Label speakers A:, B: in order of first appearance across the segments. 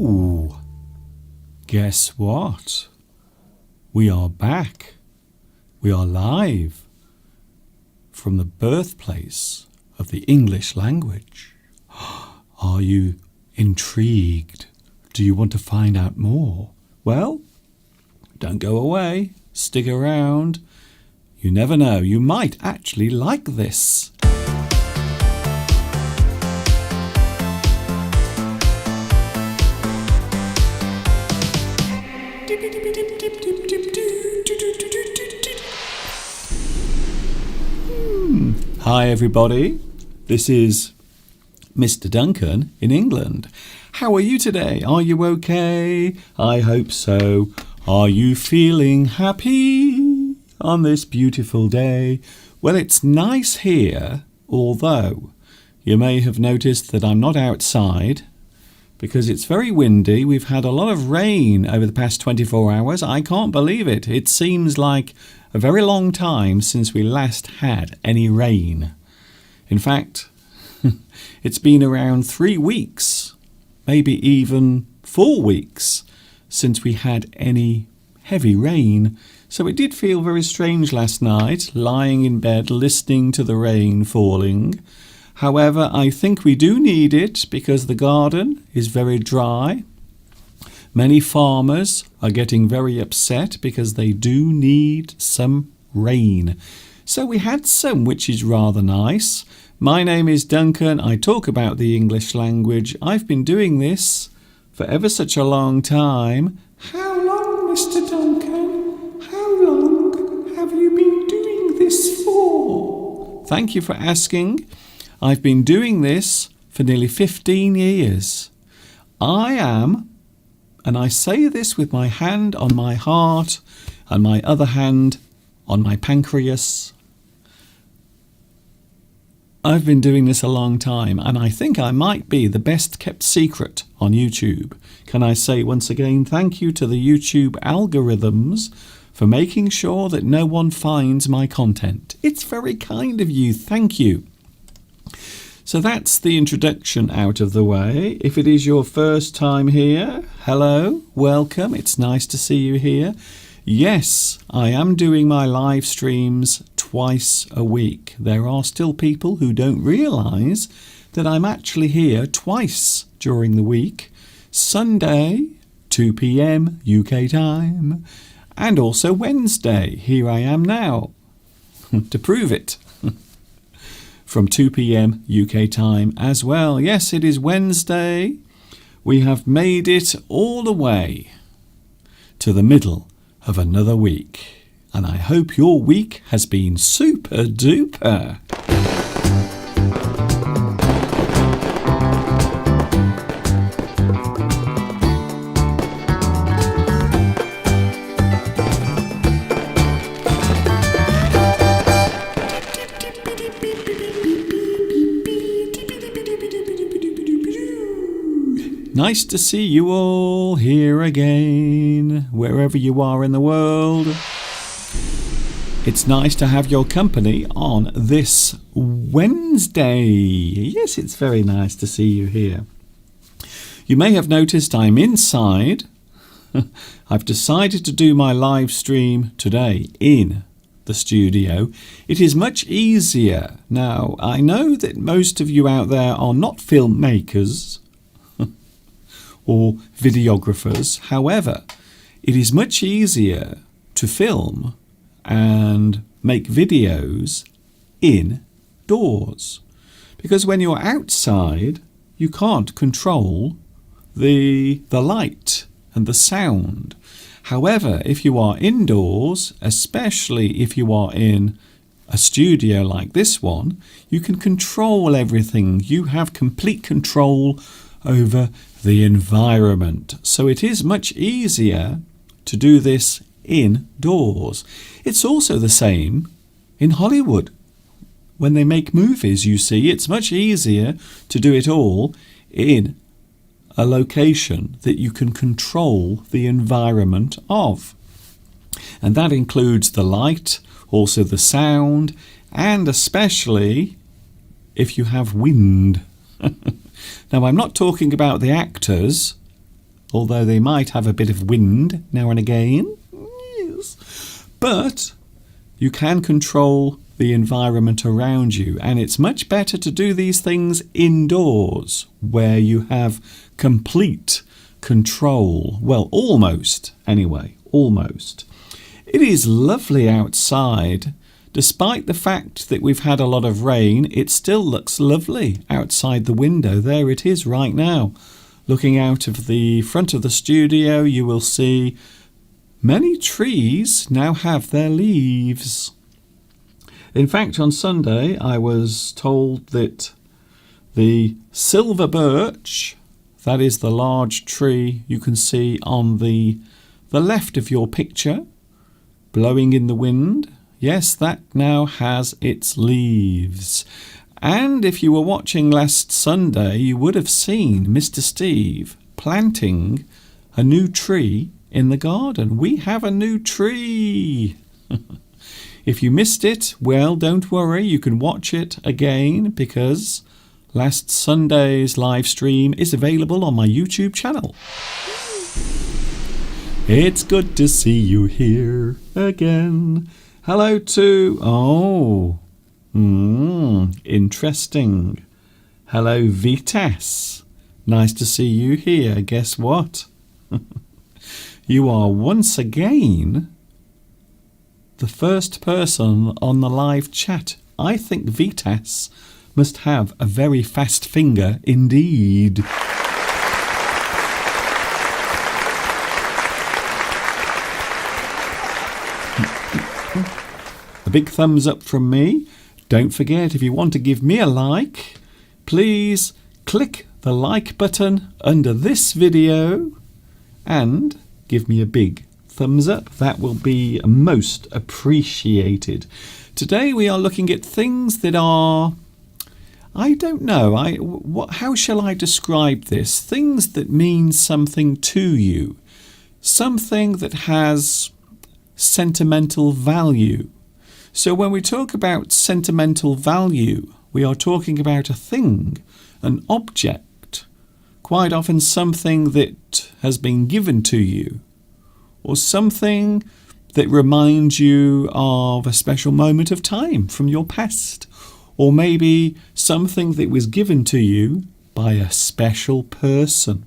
A: Oh, guess what? We are back. We are live from the birthplace of the English language. Are you intrigued? Do you want to find out more? Well, don't go away. Stick around. You never know. You might actually like this. Hi everybody, this is Mr. Duncan in England. How are you today? Are you okay? I hope so. Are you feeling happy on this beautiful day? Well, it's nice here, although you may have noticed that I'm not outside because it's very windy. We've had a lot of rain over the past 24 hours. I can't believe it. It seems like a very long time since we last had any rain. In fact, it's been around 3 weeks, maybe even 4 weeks, since we had any heavy rain. So it did feel very strange last night, lying in bed listening to the rain falling. However, I think we do need it because the garden is very dry. Many farmers are getting very upset because they do need some rain. So we had some, which is rather nice. My name is Duncan. I talk about the English language. I've been doing this for ever such a long time. How long, Mr. Duncan? How long have you been doing this for? Thank you for asking. I've been doing this for nearly 15 years. I am, and I say this with my hand on my heart and my other hand on my pancreas. I've been doing this a long time, and I think I might be the best kept secret on YouTube. Can I say once again thank you to the YouTube algorithms for making sure that no one finds my content. It's very kind of you. Thank you. So that's the introduction out of the way. If it is your first time here, hello, welcome. It's nice to see you here. Yes, I am doing my live streams twice a week. There are still people who don't realise that I'm actually here twice during the week. Sunday, 2 p.m. UK time, and also Wednesday. Here I am now to prove it. From 2 p.m. UK time as well. Yes, it is Wednesday. We have made it all the way to the middle of another week. And I hope your week has been super duper. Nice to see you all here again, wherever you are in the world. It's nice to have your company on this Wednesday. Yes, it's very nice to see you here. You may have noticed I'm inside. I've decided to do my live stream today in the studio. It is much easier. Now, I know that most of you out there are not filmmakers or videographers. However, it is much easier to film and make videos indoors. Because when you're outside, you can't control the light and the sound. However, if you are indoors, especially if you are in a studio like this one, you can control everything. You have complete control over the environment. So it is much easier to do this indoors. It's also the same in Hollywood. When they make movies, you see, it's much easier to do it all in a location that you can control the environment of. And that includes the light, also the sound, and especially if you have wind. Now, I'm not talking about the actors although they might have a bit of wind now and again. Yes. But you can control the environment around you, and it's much better to do these things indoors where you have complete control. Well, almost, anyway, almost. It is lovely outside. Despite the fact that we've had a lot of rain, it still looks lovely outside the window. There it is right now. Looking out of the front of the studio, you will see many trees now have their leaves. In fact, on Sunday, I was told that the silver birch, that is the large tree you can see on the left of your picture, blowing in the wind, yes, that now has its leaves. And if you were watching last Sunday, you would have seen Mr. Steve planting a new tree in the garden. We have a new tree. If you missed it, well, don't worry. You can watch it again because last Sunday's live stream is available on my YouTube channel. It's good to see you here again. Hello to... interesting. Hello, Vitas. Nice to see you here. Guess what? You are once again the first person on the live chat. I think Vitas must have a very fast finger indeed. A big thumbs up from me. Don't forget, if you want to give me a like, please click the like button under this video and give me a big thumbs up. That will be most appreciated. Today we are looking at things that are, I don't know, how shall I describe this? Things that mean something to you. Something that has sentimental value. So when we talk about sentimental value, we are talking about a thing, an object, quite often something that has been given to you, or something that reminds you of a special moment of time from your past, or maybe something that was given to you by a special person.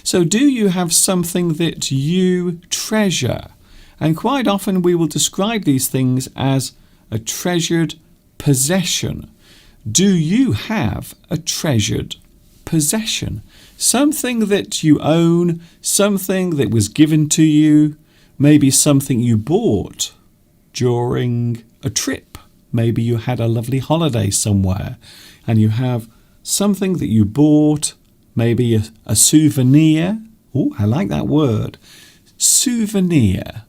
A: So do you have something that you treasure? And quite often we will describe these things as a treasured possession. Do you have a treasured possession? Something that you own, something that was given to you, maybe something you bought during a trip. Maybe you had a lovely holiday somewhere and you have something that you bought, maybe a souvenir. Oh, I like that word. Souvenir.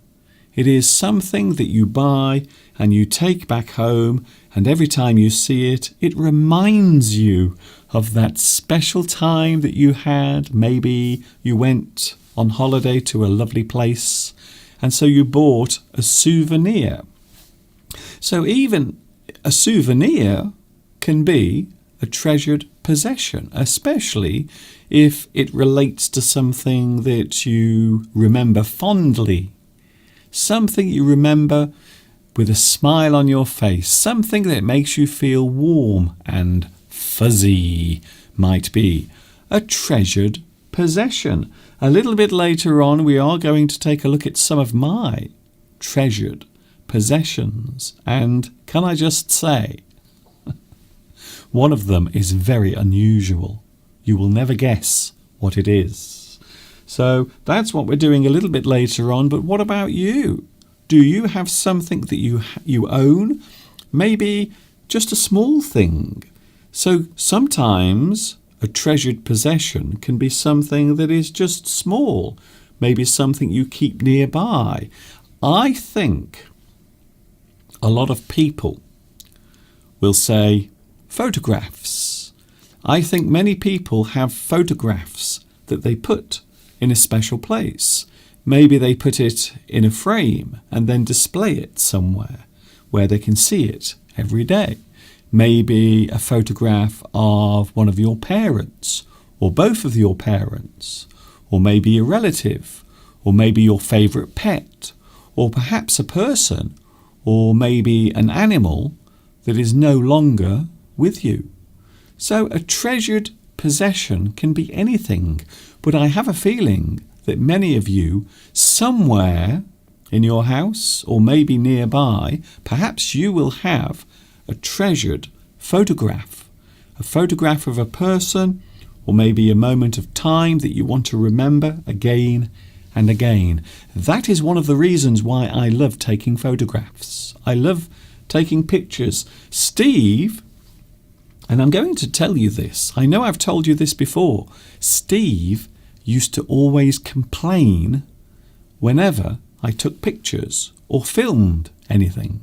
A: It is something that you buy and you take back home, and every time you see it, it reminds you of that special time that you had. Maybe you went on holiday to a lovely place, and so you bought a souvenir. So even a souvenir can be a treasured possession, especially if it relates to something that you remember fondly. Something you remember with a smile on your face, something that makes you feel warm and fuzzy might be a treasured possession. A little bit later on, we are going to take a look at some of my treasured possessions. And can I just say, one of them is very unusual. You will never guess what it is. So that's what we're doing a little bit later on. But what about you? Do you have something that you own? Maybe just a small thing. So sometimes a treasured possession can be something that is just small. Maybe something you keep nearby. I think a lot of people will say photographs. I think many people have photographs that they put in a special place. Maybe they put it in a frame and then display it somewhere where they can see it every day. Maybe a photograph of one of your parents or both of your parents, or maybe a relative, or maybe your favourite pet, or perhaps a person, or maybe an animal that is no longer with you. So a treasured possession can be anything, but I have a feeling that many of you, somewhere in your house or maybe nearby, perhaps you will have a treasured photograph, a photograph of a person, or maybe a moment of time that you want to remember again and again. That is one of the reasons why I love taking photographs. I love taking pictures. Steve, and I'm going to tell you this, I know I've told you this before, Steve used to always complain whenever I took pictures or filmed anything.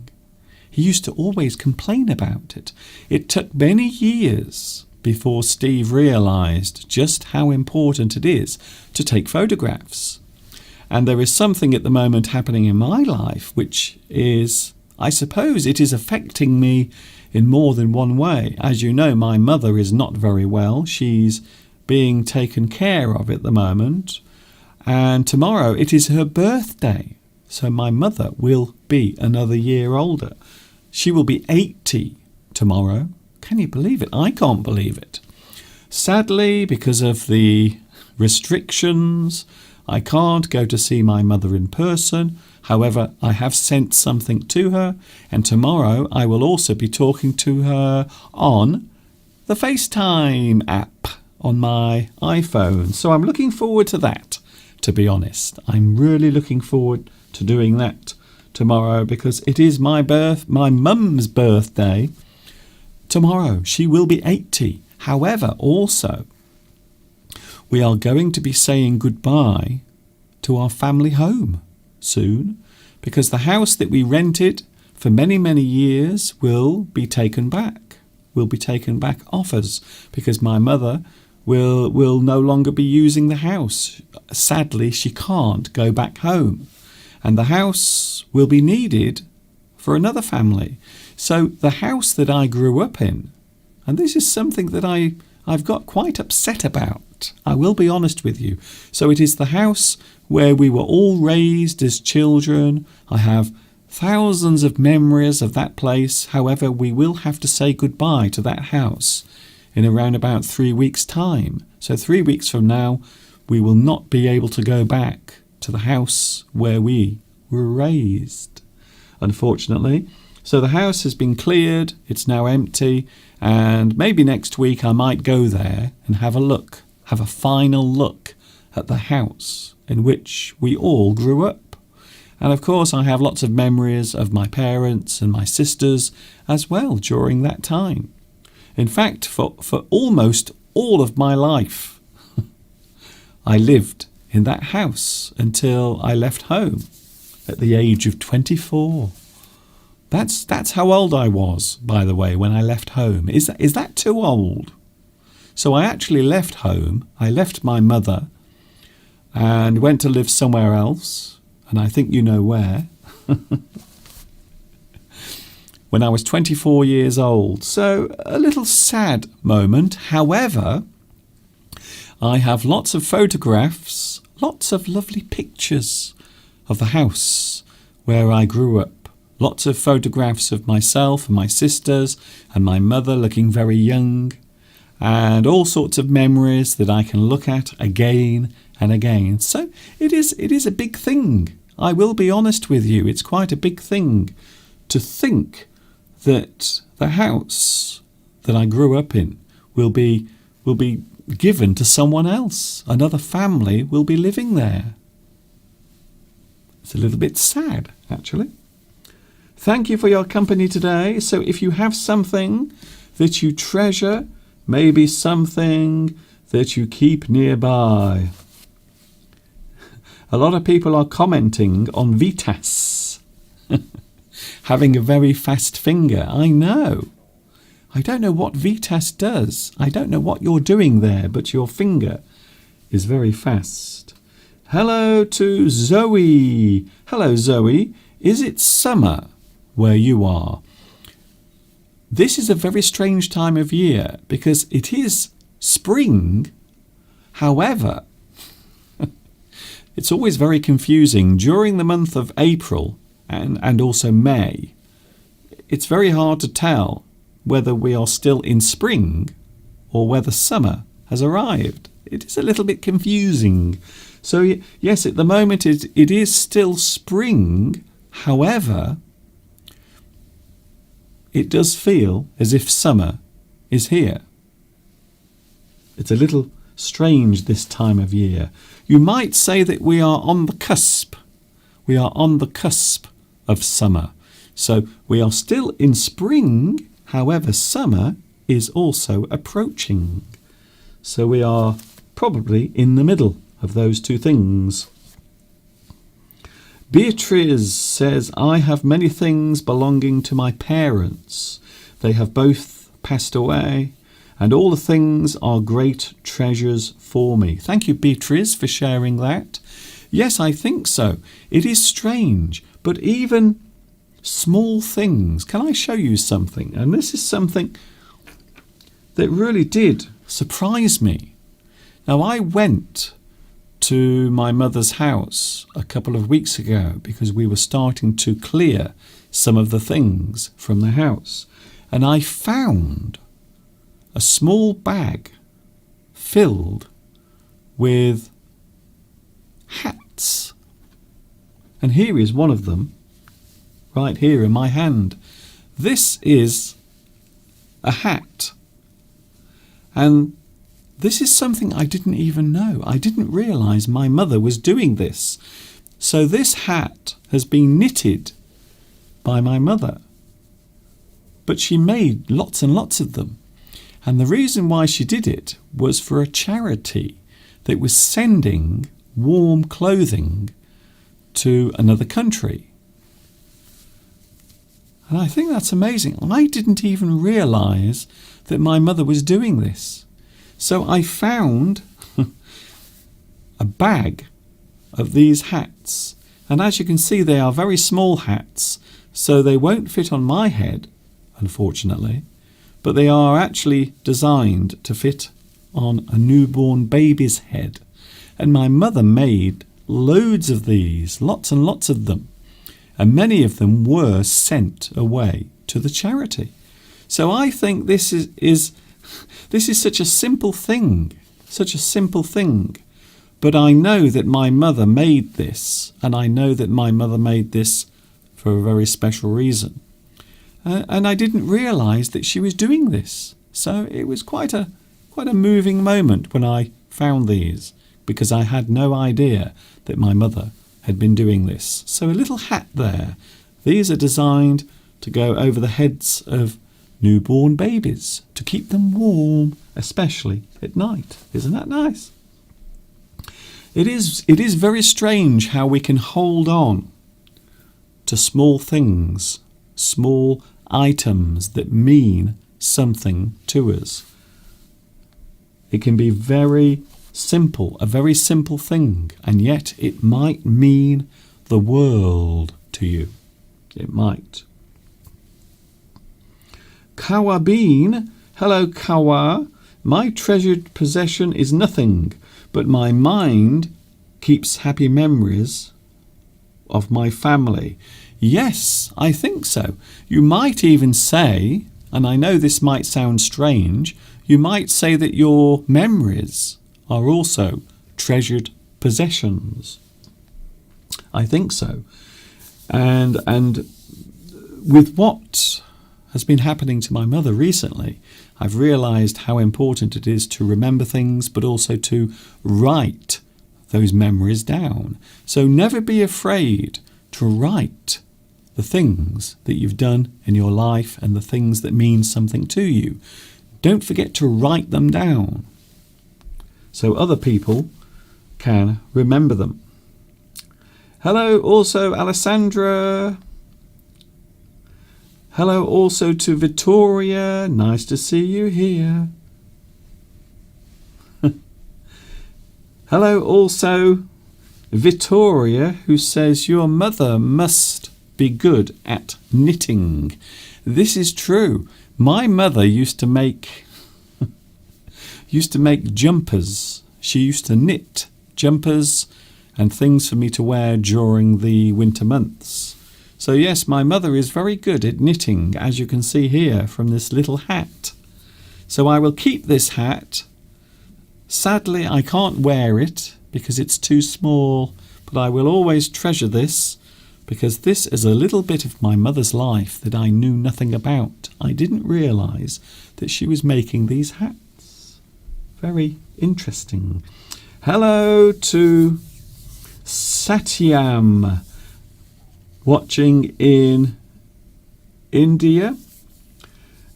A: He used to always complain about it. It took many years before Steve realised just how important it is to take photographs. And there is something at the moment happening in my life which is, I suppose it is affecting me in more than one way. As you know, my mother is not very well. She's being taken care of at the moment. And tomorrow it is her birthday. So my mother will be another year older. She will be 80 tomorrow. Can you believe it? I can't believe it. Sadly, because of the restrictions, I can't go to see my mother in person. However, I have sent something to her, and tomorrow I will also be talking to her on the FaceTime app on my iPhone. So I'm looking forward to that, to be honest. I'm really looking forward to doing that tomorrow because it is my mum's birthday tomorrow. She will be 80. However, also, we are going to be saying goodbye to our family home soon because the house that we rented for many, many years will be taken back. Will be taken back off us because my mother will no longer be using the house. Sadly, she can't go back home. And the house will be needed for another family. So the house that I grew up in, and this is something that I've got quite upset about, I will be honest with you. So it is the house where we were all raised as children. I have thousands of memories of that place. However, we will have to say goodbye to that house in around about 3 weeks' time. So 3 weeks from now, we will not be able to go back to the house where we were raised, unfortunately. So the house has been cleared, it's now empty, and maybe next week I might go there and have a final look at the house in which we all grew up. And of course I have lots of memories of my parents and my sisters as well during that time. In fact, for almost all of my life, I lived in that house until I left home at the age of 24. That's how old I was, by the way, when I left home. Is that too old? So I actually left home. I left my mother and went to live somewhere else, and I think you know where. When I was 24 years old. So a little sad moment. However, I have lots of photographs, lots of lovely pictures of the house where I grew up. Lots of photographs of myself and my sisters and my mother looking very young, and all sorts of memories that I can look at again and again. So it is a big thing. I will be honest with you. It's quite a big thing to think that the house that I grew up in will be given to someone else. Another family will be living there. It's a little bit sad, actually. Thank you for your company today. So if you have something that you treasure, maybe something that you keep nearby. A lot of people are commenting on Vitas. Having a very fast finger. I know. I don't know what Vitas does. I don't know what you're doing there, but your finger is very fast. Hello to Zoe. Hello, Zoe. Is it summer where you are? This is a very strange time of year because it is spring. However, it's always very confusing. During the month of April and also May, it's very hard to tell whether we are still in spring or whether summer has arrived. It is a little bit confusing. So yes, at the moment it is still spring. However, it does feel as if summer is here. It's a little strange this time of year. You might say that we are on the cusp. We are on the cusp of summer. So we are still in spring. However, summer is also approaching. So we are probably in the middle of those two things. Beatrice says, I have many things belonging to my parents. They have both passed away, and all the things are great treasures for me. Thank you, Beatrice, for sharing that. Yes, I think so. It is strange, but even small things. Can I show you something? And this is something that really did surprise me. Now, I went to my mother's house a couple of weeks ago because we were starting to clear some of the things from the house. And I found a small bag filled with hats. And here is one of them, right here in my hand. This is a hat. And this is something I didn't even know. I didn't realise my mother was doing this. So this hat has been knitted by my mother. But she made lots and lots of them. And the reason why she did it was for a charity that was sending warm clothing to another country. And I think that's amazing. I didn't even realise that my mother was doing this. So I found a bag of these hats. And as you can see, they are very small hats, so they won't fit on my head, unfortunately. But they are actually designed to fit on a newborn baby's head. And my mother made loads of these, lots and lots of them. And many of them were sent away to the charity. So I think this is such a simple thing, But I know that my mother made this, and I know that my mother made this for a very special reason. And I didn't realise that she was doing this. So it was quite a moving moment when I found these, because I had no idea that my mother had been doing this. So a little hat there. These are designed to go over the heads of newborn babies to keep them warm, especially at night. Isn't that nice? It is very strange how we can hold on to small things, small items that mean something to us. It can be very simple, a very simple thing, and yet it might mean the world to you. It might. Kawa Bean, hello Kawa. My treasured possession is nothing, but my mind keeps happy memories of my family. Yes, I think so. You might even say, and I know this might sound strange, you might say that your memories are also treasured possessions. I think so. And with what has been happening to my mother recently, I've realised how important it is to remember things, but also to write those memories down. So never be afraid to write the things that you've done in your life and the things that mean something to you. Don't forget to write them down so other people can remember them. Hello also Alessandra. Hello also to Victoria. Nice to see you here. Hello also Victoria, who says your mother must be good at knitting. This is true. My mother used to make jumpers. She used to knit jumpers and things for me to wear during the winter months. So yes, my mother is very good at knitting, as you can see here from this little hat. So I will keep this hat. Sadly, I can't wear it because it's too small, but I will always treasure this because this is a little bit of my mother's life that I knew nothing about. I didn't realise that she was making these hats. Very interesting. Hello to Satyam, watching in India.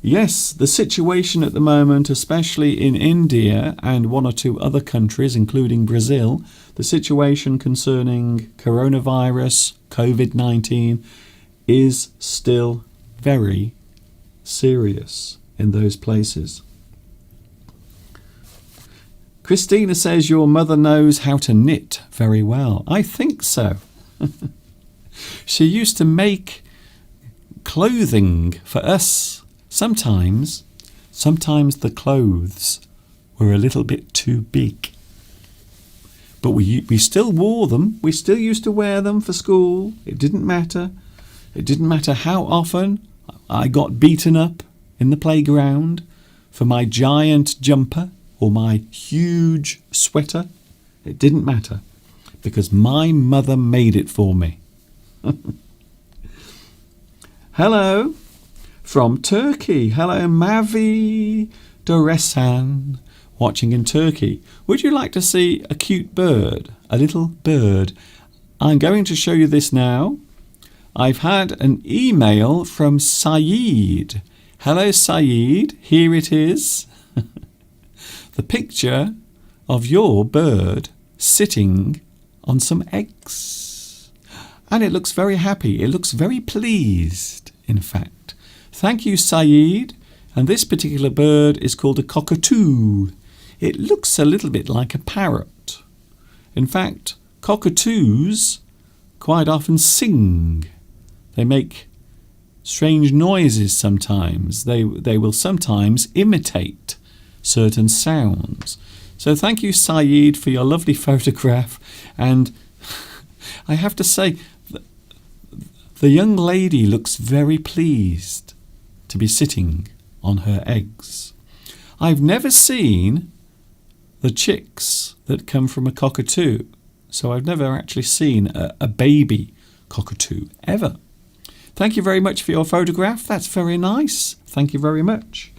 A: Yes, the situation at the moment, especially in India and one or two other countries, including Brazil, the situation concerning coronavirus, COVID-19, is still very serious in those places. Christina says your mother knows how to knit very well. I think so. She used to make clothing for us. Sometimes the clothes were a little bit too big. But we still wore them. We still used to wear them for school. It didn't matter. It didn't matter how often I got beaten up in the playground for my giant jumper or my huge sweater. It didn't matter because my mother made it for me. Hello from Turkey. Hello, Mavi Doresan, watching in Turkey. Would you like to see a cute bird? A little bird. I'm going to show you this now. I've had an email from Saeed. Hello, Saeed. Here it is. The picture of your bird sitting on some eggs. And it looks very happy. It looks very pleased, in fact. Thank you, Saeed. And this particular bird is called a cockatoo. It looks a little bit like a parrot. In fact, cockatoos quite often sing. They make strange noises sometimes. They will sometimes imitate certain sounds. So thank you, Saeed, for your lovely photograph. And I have to say, the young lady looks very pleased to be sitting on her eggs. I've never seen the chicks that come from a cockatoo, so I've never actually seen a baby cockatoo ever. Thank you very much for your photograph. That's very nice. Thank you very much.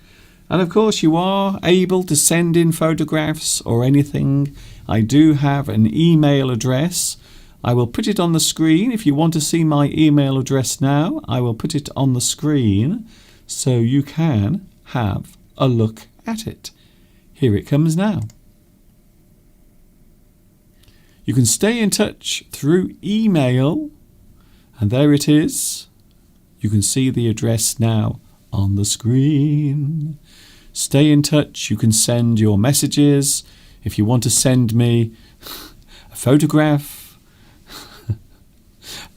A: And of course you are able to send in photographs or anything. I do have an email address. I will put it on the screen. If you want to see my email address now, I will put it on the screen so you can have a look at it. Here it comes now. You can stay in touch through email, and there it is. You can see the address now on the screen. Stay in touch. You can send your messages. If you want to send me a photograph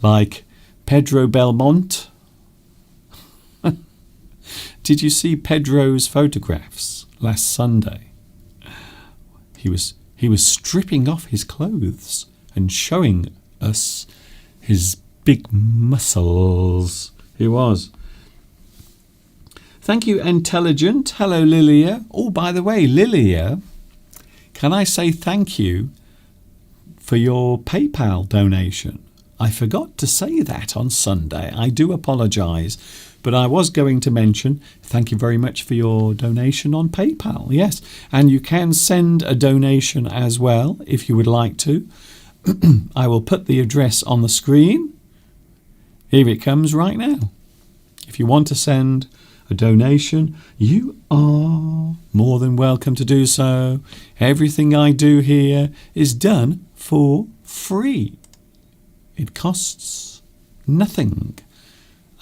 A: like Pedro Belmont. Did you see Pedro's photographs last Sunday? He was stripping off his clothes and showing us his big muscles. He was. Thank you, Intelligent. Hello, Lilia. Oh, by the way, Lilia, can I say thank you for your PayPal donation? I forgot to say that on Sunday. I do apologise, but I was going to mention thank you very much for your donation on PayPal. Yes, and you can send a donation as well if you would like to. I will put the address on the screen. Here it comes right now. If you want to send a donation, you are more than welcome to do so. Everything I do here is done for free. It costs nothing,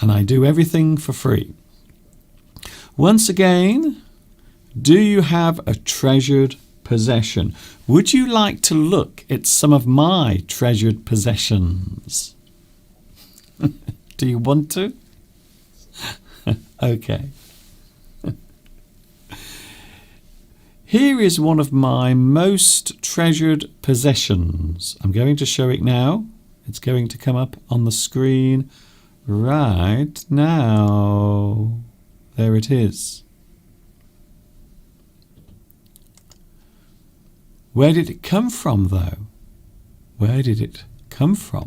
A: and I do everything for free. Once again, do you have a treasured possession? Would you like to look at some of my treasured possessions? Do you want to? Okay. Here is one of my most treasured possessions. I'm going to show it now. It's going to come up on the screen right now. There it is. Where did it come from, though? Where did it come from?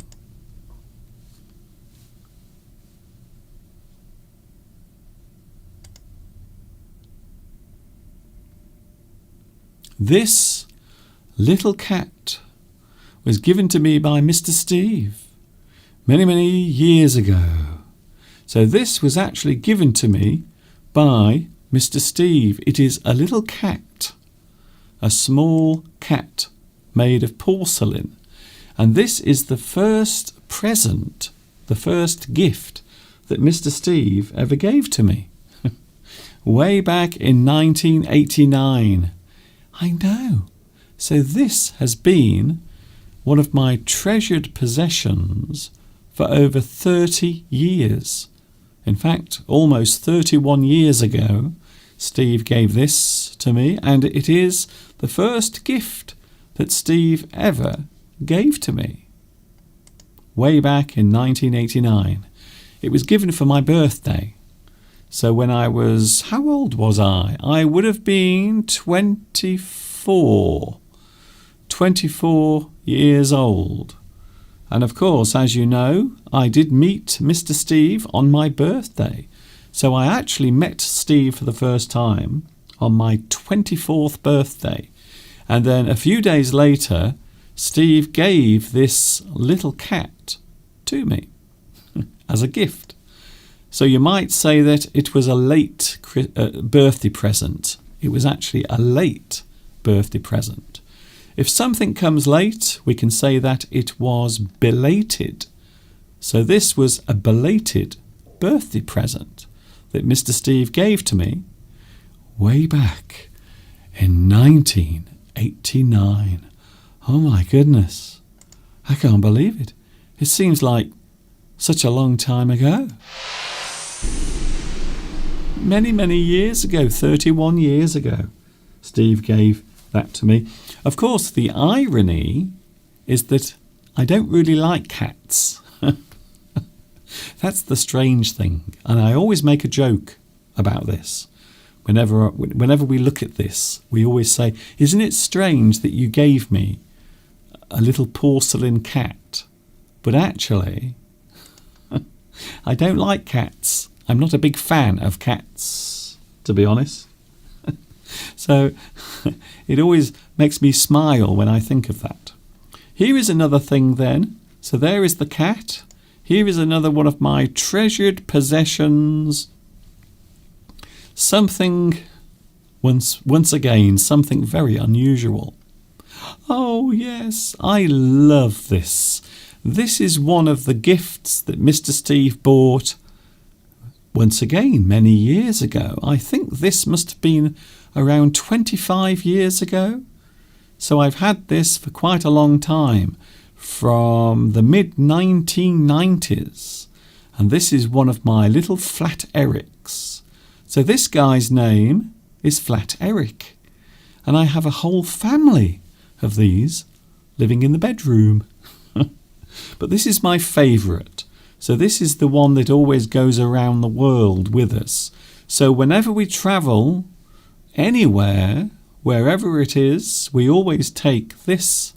A: This little cat was given to me by Mr. Steve many, many years ago. So this was actually given to me by Mr. Steve. It is a little cat, a small cat made of porcelain. And this is the first present, the first gift that Mr. Steve ever gave to me. Way back in 1989. I know. So this has been one of my treasured possessions for over 30 years. In fact, almost 31 years ago, Steve gave this to me, and it is the first gift that Steve ever gave to me. Way back in 1989. It was given for my birthday. So when I was, how old was I? I would have been 24 years old. And of course, as you know, I did meet Mr. Steve on my birthday. So I actually met Steve for the first time on my 24th birthday. And then a few days later, Steve gave this little cat to me as a gift. So you might say that it was a late birthday present. It was actually a late birthday present. If something comes late, we can say that it was belated. So this was a belated birthday present that Mr. Steve gave to me way back in 1989. Oh my goodness. I can't believe it. It seems like such a long time ago. Many, many years ago, 31 years ago, Steve gave that to me. Of course, the irony is that I don't really like cats. That's the strange thing. And I always make a joke about this. Whenever we look at this, we always say, isn't it strange that you gave me a little porcelain cat? But actually, I don't like cats. I'm not a big fan of cats, to be honest. So it always makes me smile when I think of that. Here is another thing then. So there is the cat. Here is another one of my treasured possessions. Something, once again, something very unusual. Oh yes, I love this. This is one of the gifts that Mr. Steve bought once again many years ago. I think this must have been around 25 years ago. So I've had this for quite a long time, from the mid-1990s. And this is one of my little Flat Erics. So this guy's name is Flat Eric. And I have a whole family of these living in the bedroom. But this is my favourite. So this is the one that always goes around the world with us. So whenever we travel anywhere, wherever it is, we always take this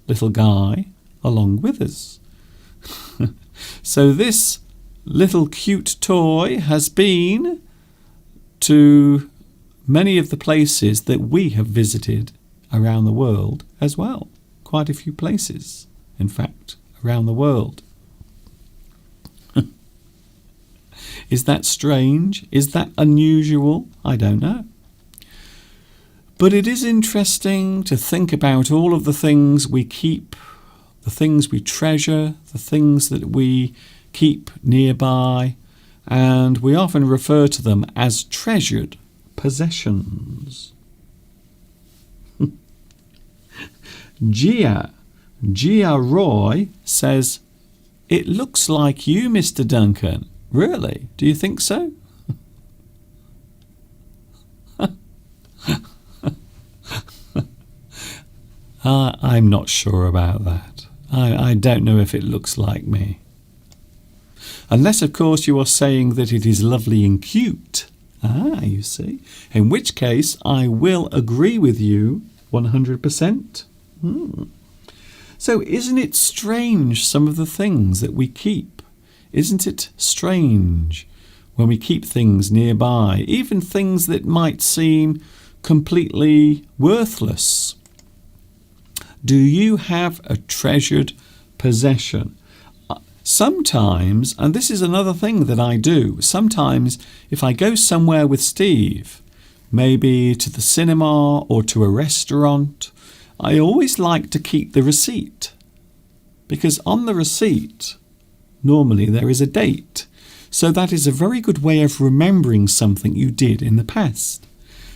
A: little guy along with us. So this little cute toy has been to many of the places that we have visited around the world as well. Quite a few places, in fact, around the world. Is that strange? Is that unusual? I don't know. But it is interesting to think about all of the things we keep, the things we treasure, the things that we keep nearby, and we often refer to them as treasured possessions. Gia Roy says, "It looks like you, Mr. Duncan." Really? Do you think so? I'm not sure about that. I don't know if it looks like me. Unless, of course, you are saying that it is lovely and cute. You see. In which case, I will agree with you 100%. So isn't it strange, some of the things that we keep? Isn't it strange when we keep things nearby, even things that might seem completely worthless? Do you have a treasured possession? Sometimes, and this is another thing that I do, sometimes if I go somewhere with Steve, maybe to the cinema or to a restaurant, I always like to keep the receipt, because on the receipt normally there is a date. So that is a very good way of remembering something you did in the past.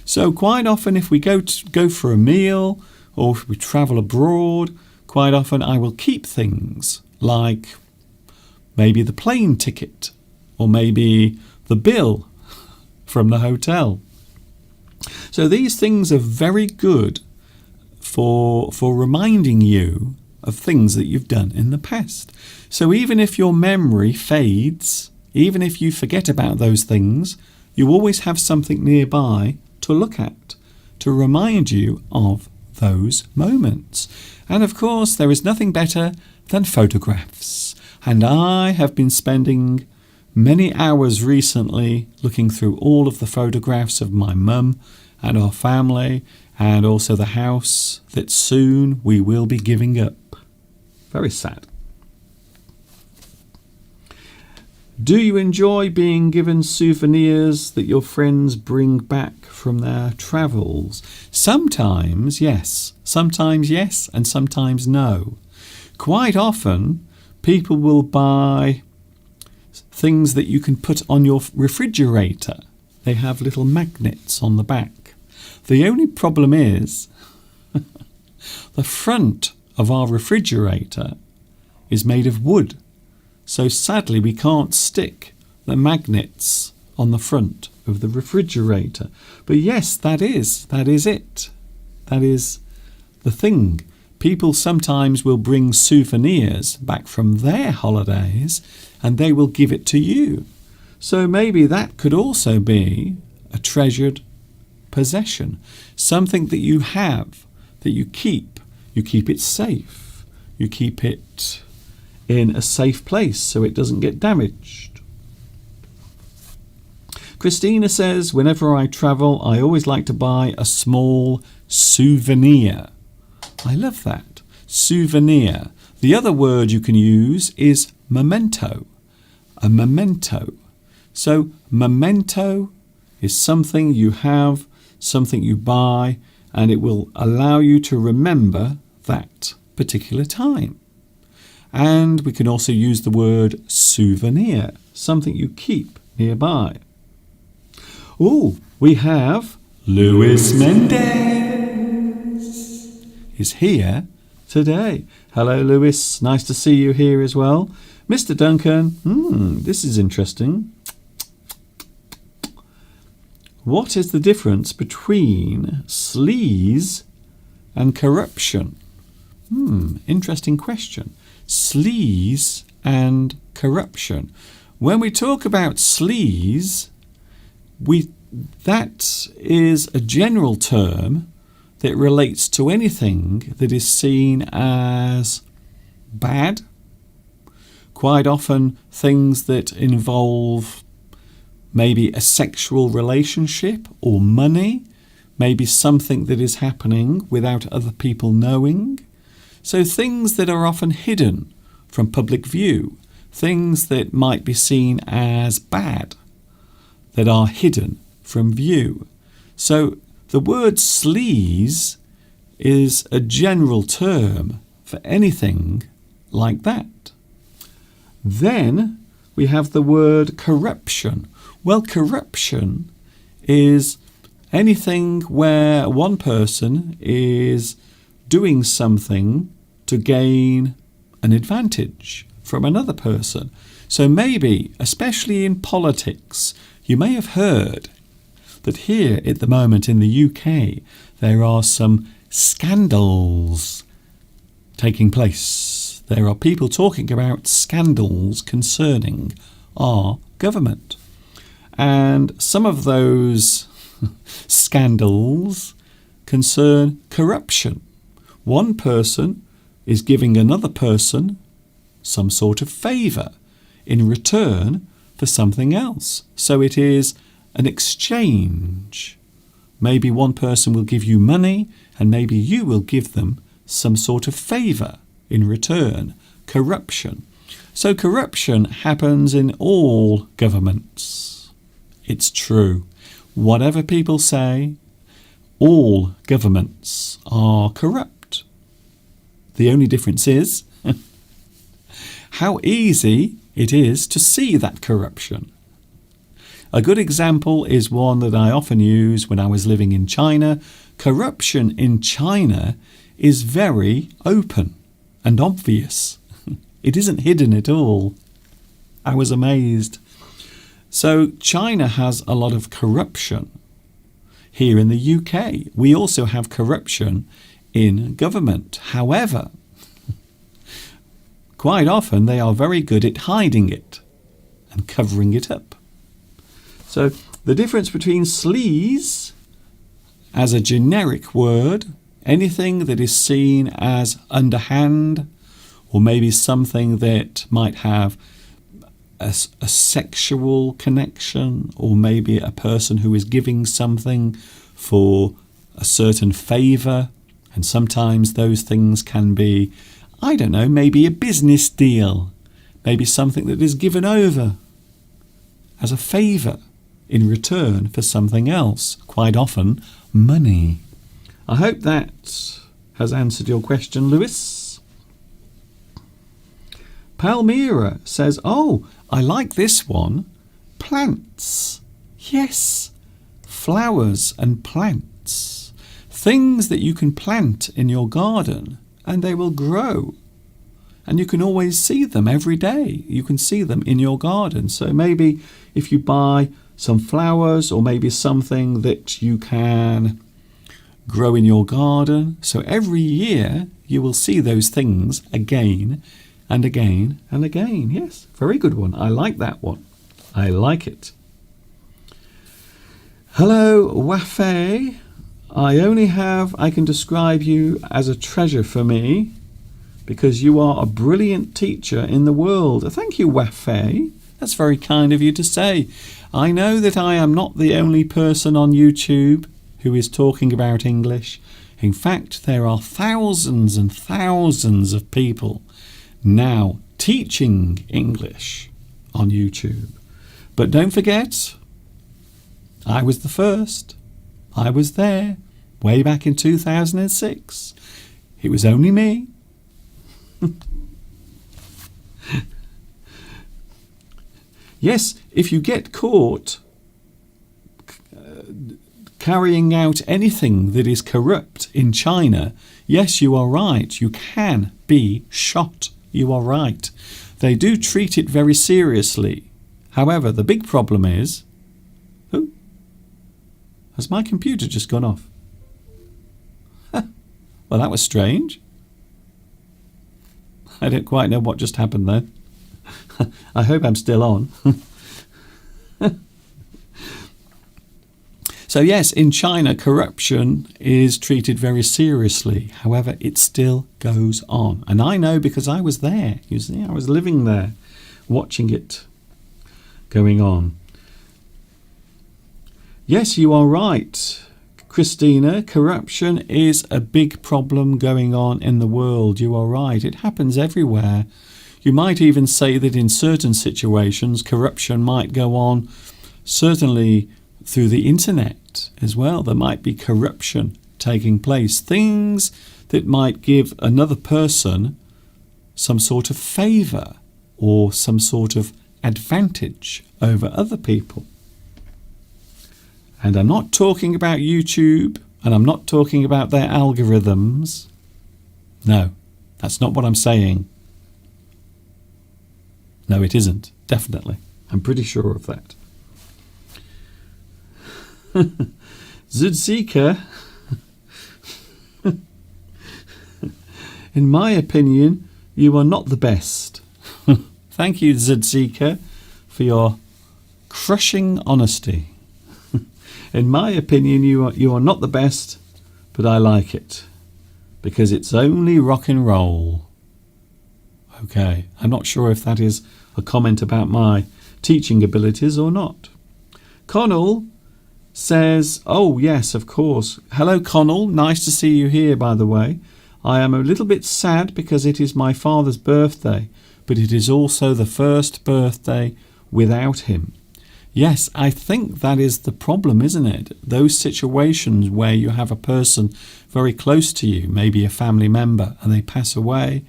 A: So quite often if we go for a meal or if we travel abroad, quite often I will keep things like maybe the plane ticket or maybe the bill from the hotel. So these things are very good for reminding you of things that you've done in the past. So even if your memory fades, even if you forget about those things, you always have something nearby to look at, to remind you of those moments. And of course, there is nothing better than photographs. And I have been spending many hours recently looking through all of the photographs of my mum and our family, and also the house that soon we will be giving up. Very sad. Do you enjoy being given souvenirs that your friends bring back from their travels? Sometimes yes, and sometimes no. Quite often, people will buy things that you can put on your refrigerator. They have little magnets on the back. The only problem is the front of our refrigerator is made of wood. So sadly we can't stick the magnets on the front of the refrigerator. But yes, that is it. That is the thing. People sometimes will bring souvenirs back from their holidays and they will give it to you. So maybe that could also be a treasured possession. Something that you have, that you keep. You keep it safe. You keep it in a safe place so it doesn't get damaged. Christina says, whenever I travel, I always like to buy a small souvenir. I love that. Souvenir. The other word you can use is memento. A memento. So memento is something you have, something you buy, and it will allow you to remember that particular time. And we can also use the word souvenir, something you keep nearby. Oh, we have Luis Mendez is here today. Hello, Luis. Nice to see you here as well. Mr. Duncan, this is interesting. What is the difference between sleaze and corruption? Interesting question. Sleaze and corruption. When we talk about sleaze, that is a general term that relates to anything that is seen as bad. Quite often things that involve maybe a sexual relationship or money, maybe something that is happening without other people knowing. So things that are often hidden from public view, things that might be seen as bad, that are hidden from view. So the word sleaze is a general term for anything like that. Then we have the word corruption. Well, corruption is anything where one person is doing something to gain an advantage from another person. So maybe, especially in politics, you may have heard that here at the moment in the UK, there are some scandals taking place. There are people talking about scandals concerning our government. And some of those scandals concern corruption. One person is giving another person some sort of favour in return for something else. So it is an exchange. Maybe one person will give you money and maybe you will give them some sort of favour in return. Corruption. So corruption happens in all governments. It's true. Whatever people say, all governments are corrupt. The only difference is how easy it is to see that corruption. A good example is one that I often use when I was living in China. Corruption in China is very open and obvious. It isn't hidden at all. I was amazed. So China has a lot of corruption. Here in the UK, we also have corruption in government. However, quite often they are very good at hiding it and covering it up. So the difference between sleaze as a generic word, anything that is seen as underhand, or maybe something that might have a sexual connection, or maybe a person who is giving something for a certain favour, and sometimes those things can be, I don't know, maybe a business deal, maybe something that is given over as a favour in return for something else, quite often money. I hope that has answered your question, Lewis. Palmyra says, oh, I like this one. Plants. Yes, flowers and plants. Things that you can plant in your garden and they will grow. And you can always see them every day. You can see them in your garden. So maybe if you buy some flowers or maybe something that you can grow in your garden. So every year you will see those things again and again and again. Yes, very good one. I like that one. I like it. Hello, Wafay. I can describe you as a treasure for me because you are a brilliant teacher in the world. Thank you, Wafay. That's very kind of you to say. I know that I am not the only person on YouTube who is talking about English. In fact, there are thousands and thousands of people now teaching English on YouTube. But don't forget, I was the first. I was there way back in 2006. It was only me. Yes, if you get caught carrying out anything that is corrupt in China, yes, you are right. You can be shot. You are right. They do treat it very seriously. However, the big problem is... Oh, has my computer just gone off? Well, that was strange. I don't quite know what just happened there. I hope I'm still on. So yes, in China, corruption is treated very seriously. However, it still goes on. And I know because I was there. You see, I was living there, watching it going on. Yes, you are right, Christina. Corruption is a big problem going on in the world. You are right. It happens everywhere. You might even say that in certain situations, corruption might go on, certainly through the internet as well. There might be corruption taking place. Things that might give another person some sort of favour or some sort of advantage over other people. And I'm not talking about YouTube, and I'm not talking about their algorithms. No, that's not what I'm saying. No, it isn't. Definitely. I'm pretty sure of that. Zudzika In my opinion, you are not the best. Thank you, Zadzika, for your crushing honesty. In my opinion, you are not the best, but I like it because it's only rock and roll. Okay, I'm not sure if that is a comment about my teaching abilities or not. Connell says, oh yes, of course. Hello, Connell. Nice to see you here, by the way. I am a little bit sad because it is my father's birthday, but it is also the first birthday without him. Yes, I think that is the problem, isn't it? Those situations where you have a person very close to you, maybe a family member, and they pass away,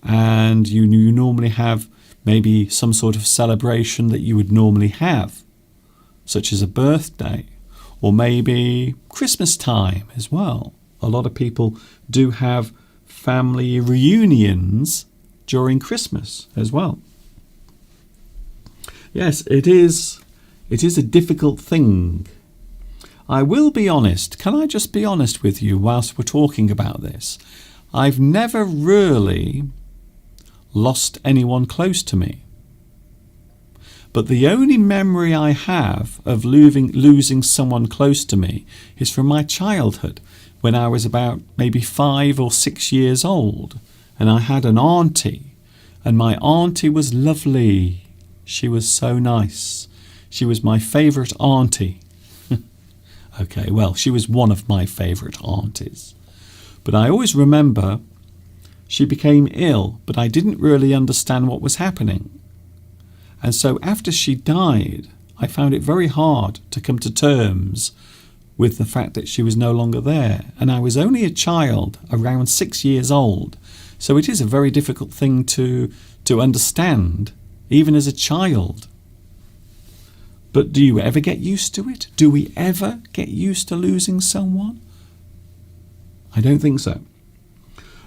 A: and you normally have maybe some sort of celebration that you would normally have, such as a birthday, or maybe Christmas time as well. A lot of people do have family reunions during Christmas as well. Yes, it is a difficult thing. I will be honest. Can I just be honest with you whilst we're talking about this? I've never really lost anyone close to me. But the only memory I have of losing someone close to me is from my childhood, when I was about maybe 5 or 6 years old, and I had an auntie, and my auntie was lovely. She was so nice. She was my favourite auntie. Okay, well, she was one of my favourite aunties. But I always remember she became ill, but I didn't really understand what was happening. And so after she died, I found it very hard to come to terms with the fact that she was no longer there. And I was only a child, around 6 years old. So it is a very difficult thing to understand, even as a child. But do you ever get used to it? Do we ever get used to losing someone? I don't think so.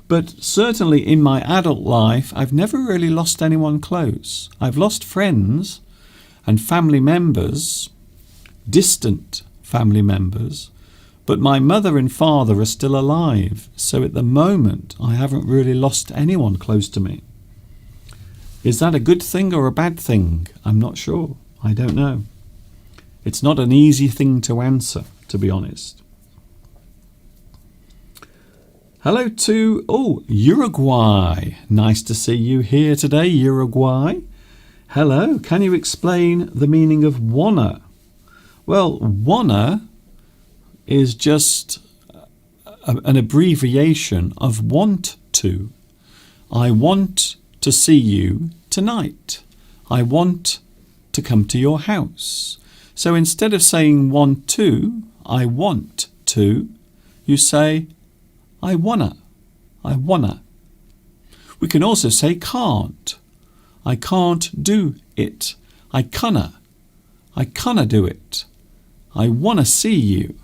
A: But certainly in my adult life, I've never really lost anyone close. I've lost friends and family members, distant family members, but my mother and father are still alive. So at the moment, I haven't really lost anyone close to me. Is that a good thing or a bad thing? I'm not sure. I don't know. It's not an easy thing to answer, to be honest. Hello to, Uruguay. Nice to see you here today, Uruguay. Hello, can you explain the meaning of wanna? Well, wanna is just an abbreviation of want to. I want to see you tonight. I want to come to your house. So instead of saying want to, I want to, you say I wanna. We can also say can't. I can't do it. I canna do it. I wanna see you.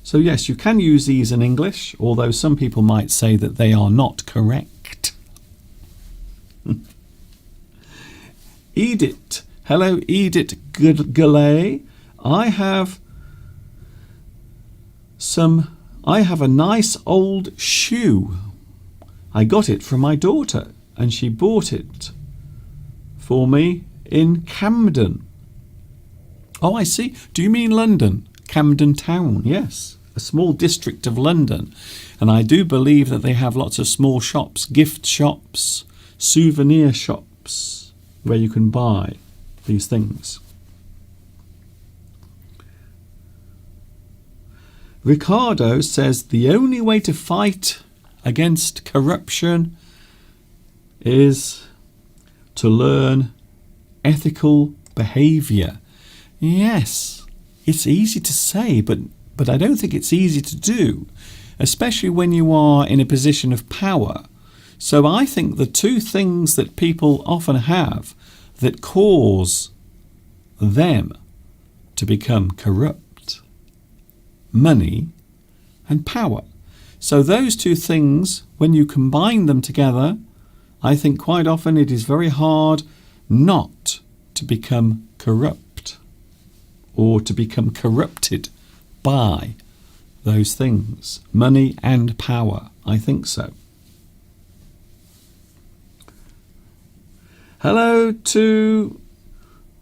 A: So yes, you can use these in English, although some people might say that they are not correct. Edith. Hello, Edith Galley. I have a nice old shoe. I got it from my daughter, and she bought it for me in Camden. Oh, I see. Do you mean London? Camden Town, yes. A small district of London. And I do believe that they have lots of small shops, gift shops, souvenir shops, where you can buy these things. Ricardo says the only way to fight against corruption is to learn ethical behaviour. Yes, it's easy to say, but I don't think it's easy to do, especially when you are in a position of power. So I think the two things that people often have that cause them to become corrupt: money and power. So those two things, when you combine them together, I think quite often it is very hard not to become corrupt or to become corrupted by those things. Money and power. I think so. Hello to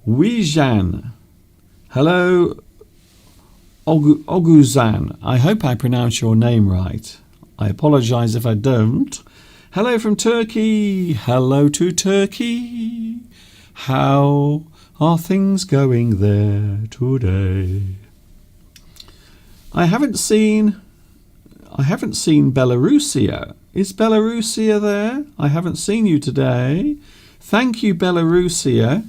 A: Wijan. Hello Oguzan. I hope I pronounce your name right. I apologise if I don't. Hello from Turkey. Hello to Turkey. How are things going there today? I haven't seen Belarusia. Is Belarusia there? I haven't seen you today. Thank you, Belarusia,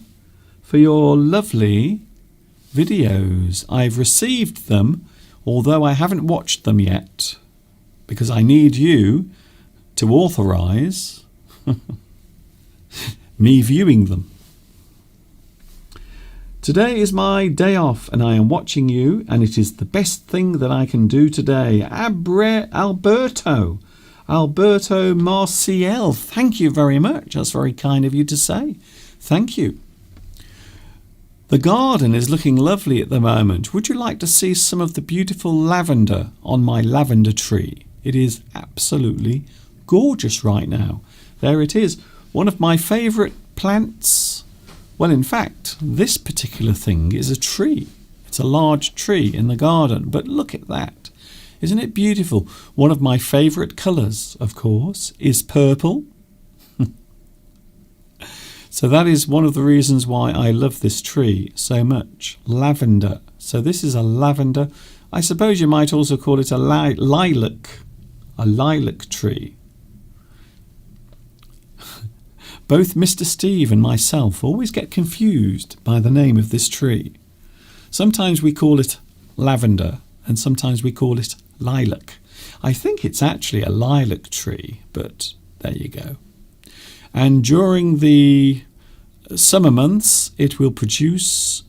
A: for your lovely videos. I've received them, although I haven't watched them yet, because I need you to authorise me viewing them. Today is my day off and I am watching you, and it is the best thing that I can do today. Alberto Marciel, thank you very much. That's very kind of you to say. Thank you. The garden is looking lovely at the moment. Would you like to see some of the beautiful lavender on my lavender tree? It is absolutely gorgeous right now. There it is. One of my favourite plants. Well, in fact, this particular thing is a tree. It's a large tree in the garden. But look at that. Isn't it beautiful? One of my favourite colours, of course, is purple. So that is one of the reasons why I love this tree so much. Lavender. So this is a lavender. I suppose you might also call it a lilac. A lilac tree. Both Mr. Steve and myself always get confused by the name of this tree. Sometimes we call it lavender and sometimes we call it lilac. I think it's actually a lilac tree, but there you go. And during the summer months, it will produce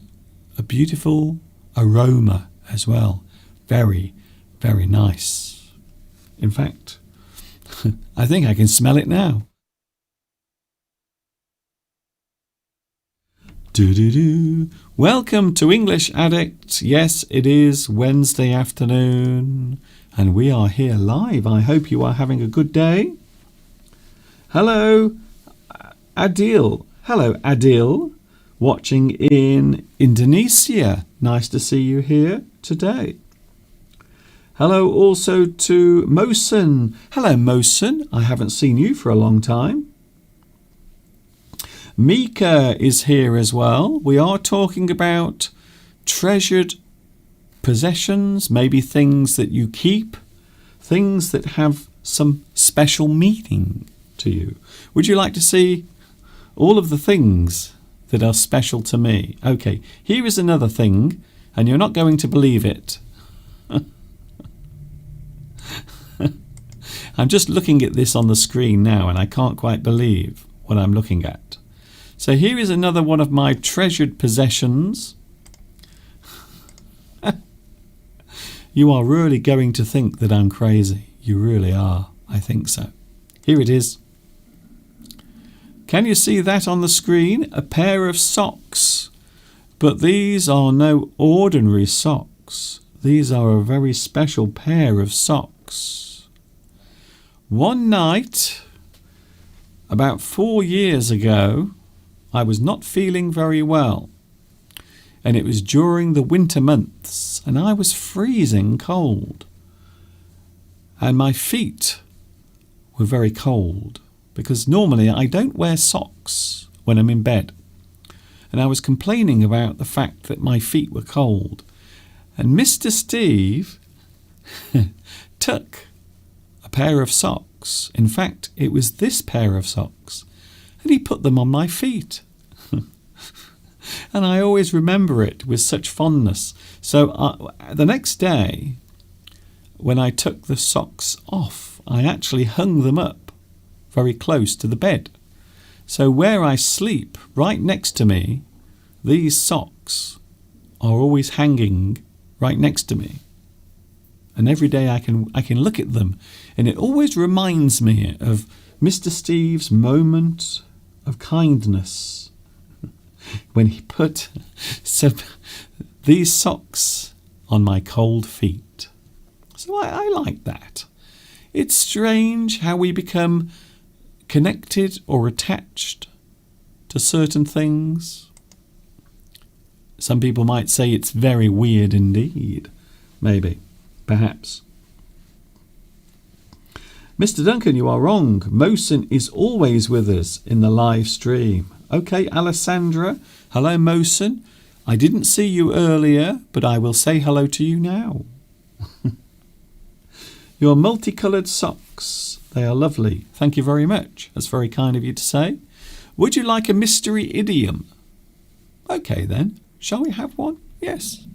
A: a beautiful aroma as well. Very, very nice. In fact, I think I can smell it now. Do-do-do. Welcome to English Addict. Yes, it is Wednesday afternoon and we are here live. I hope you are having a good day. Hello, Adil. Hello, Adil, watching in Indonesia. Nice to see you here today. Hello also to Mosen. Hello, Mosen. I haven't seen you for a long time. Mika is here as well. We are talking about treasured possessions, maybe things that you keep, things that have some special meaning to you. Would you like to see all of the things that are special to me? Okay, here is another thing, and you're not going to believe it. I'm just looking at this on the screen now, and I can't quite believe what I'm looking at. So here is another one of my treasured possessions. You are really going to think that I'm crazy. You really are. I think so. Here it is. Can you see that on the screen? A pair of socks. But these are no ordinary socks. These are a very special pair of socks. One night, about 4 years ago, I was not feeling very well, and it was during the winter months, and I was freezing cold, and my feet were very cold, because normally I don't wear socks when I'm in bed, and I was complaining about the fact that my feet were cold, and Mr. Steve took a pair of socks. In fact, it was this pair of socks, and he put them on my feet. And I always remember it with such fondness. So the next day, when I took the socks off, I actually hung them up very close to the bed. So where I sleep, right next to me, these socks are always hanging right next to me. And every day I can look at them, and it always reminds me of Mr. Steve's moment of kindness when he put these socks on my cold feet. So So I like that. It's strange how we become connected or attached to certain things. Some people might say it's very weird indeed. Maybe. Perhaps. Mr. Duncan, you are wrong. Mosen is always with us in the live stream. Okay, Alessandra. Hello, Mosen. I didn't see you earlier, but I will say hello to you now. Your multicoloured socks. They are lovely. Thank you very much. That's very kind of you to say. Would you like a mystery idiom? Okay then. Shall we have one? Yes.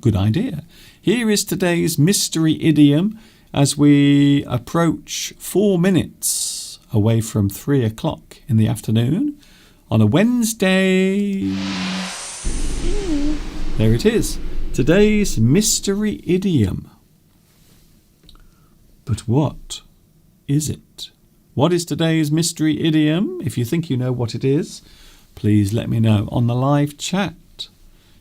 A: Good idea. Here is today's mystery idiom as we approach 4 minutes away from 3 o'clock in the afternoon on a Wednesday. There it is. Today's mystery idiom. But what is it? What is today's mystery idiom? If you think you know what it is, please let me know on the live chat.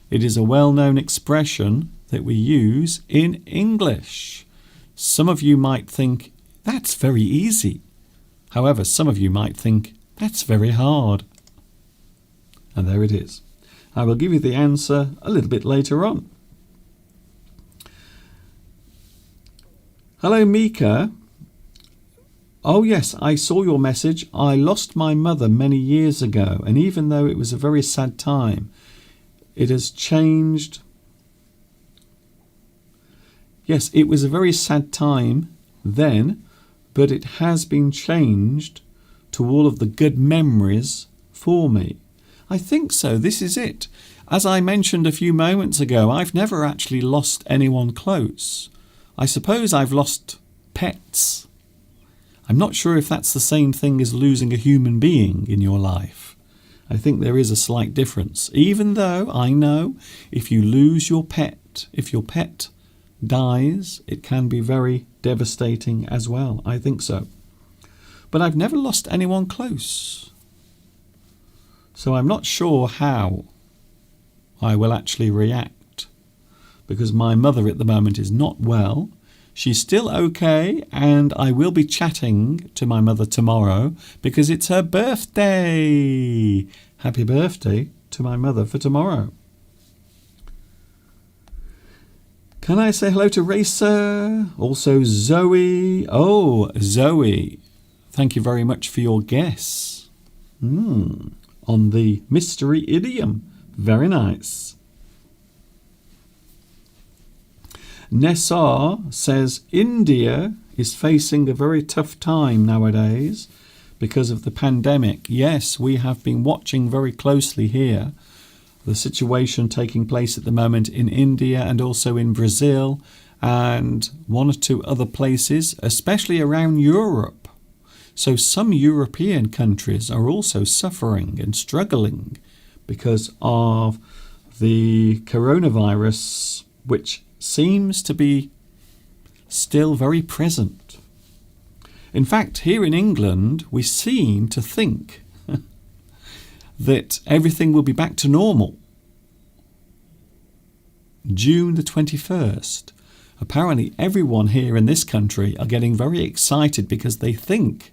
A: It is a well-known expression that we use in English. Some of you might think, that's very easy. However, some of you might think, that's very hard. And there it is. I will give you the answer a little bit later on. Hello, Mika. Oh yes, I saw your message. I lost my mother many years ago, and even though it was a very sad time, it has changed. Yes, it was a very sad time then, but it has been changed to all of the good memories for me. I think so. This is it. As I mentioned a few moments ago, I've never actually lost anyone close. I suppose I've lost pets. I'm not sure if that's the same thing as losing a human being in your life. I think there is a slight difference. Even though I know if you lose your pet, if your pet dies, it can be very devastating as well. I think so. But I've never lost anyone close. So I'm not sure how I will actually react, because my mother at the moment is not well. She's still okay, and I will be chatting to my mother tomorrow because it's her birthday. Happy birthday to my mother for tomorrow. Can I say hello to Racer? Also Zoe. Oh, Zoe. Thank you very much for your guess. On the mystery idiom. Very nice. Nessar says India is facing a very tough time nowadays because of the pandemic. Yes, we have been watching very closely here the situation taking place at the moment in India and also in Brazil and one or two other places, especially around Europe. So some European countries are also suffering and struggling because of the coronavirus, which seems to be still very present. In fact, here in England, we seem to think that everything will be back to normal. June the 21st. Apparently everyone here in this country are getting very excited because they think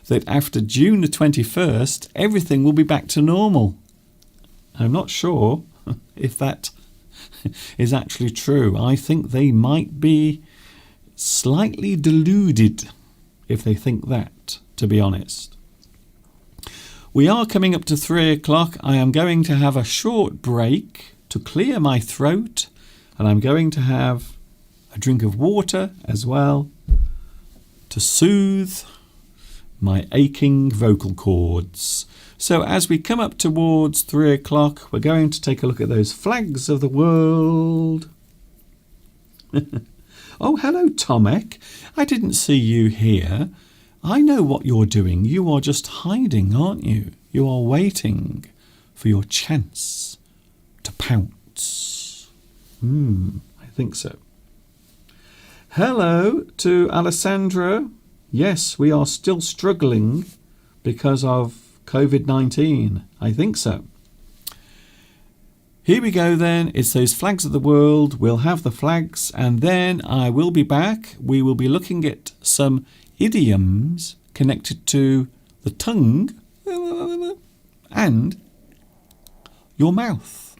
A: that after June the 21st, everything will be back to normal. I'm not sure if that is actually true. I think they might be slightly deluded if they think that, to be honest. We are coming up to 3 o'clock. I am going to have a short break to clear my throat, and I'm going to have a drink of water as well to soothe my aching vocal cords. So as we come up towards 3 o'clock, we're going to take a look at those flags of the world. Oh, hello, Tomek. I didn't see you here. I know what you're doing. You are just hiding, aren't you? You are waiting for your chance to pounce. I think so. Hello to Alessandra. Yes, we are still struggling because of COVID-19. I think so. Here we go then. It's those flags of the world. We'll have the flags and then I will be back. We will be looking at some idioms connected to the tongue and your mouth.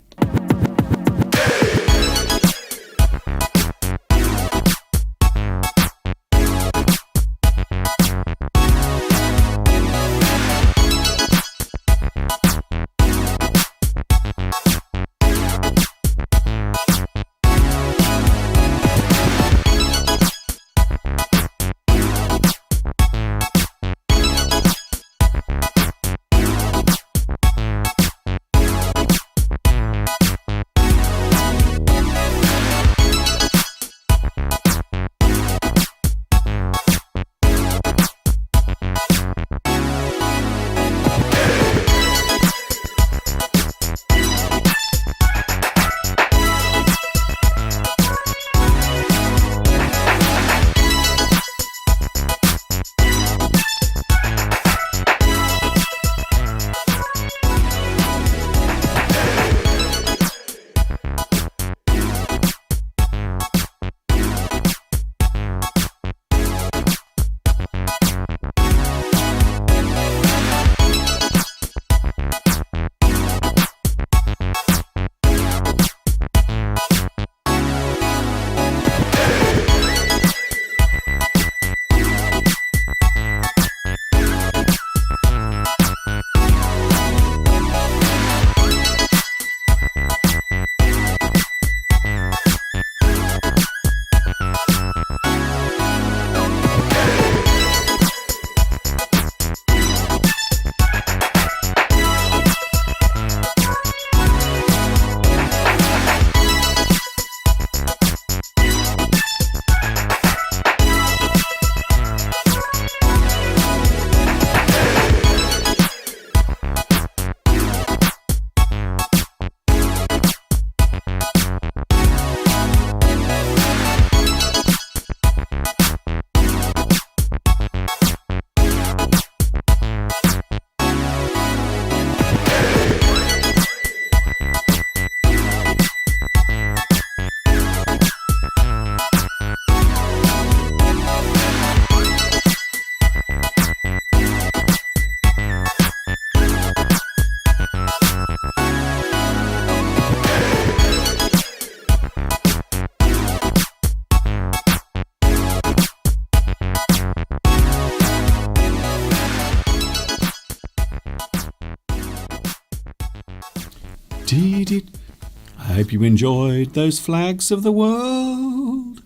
A: I hope you enjoyed those flags of the world.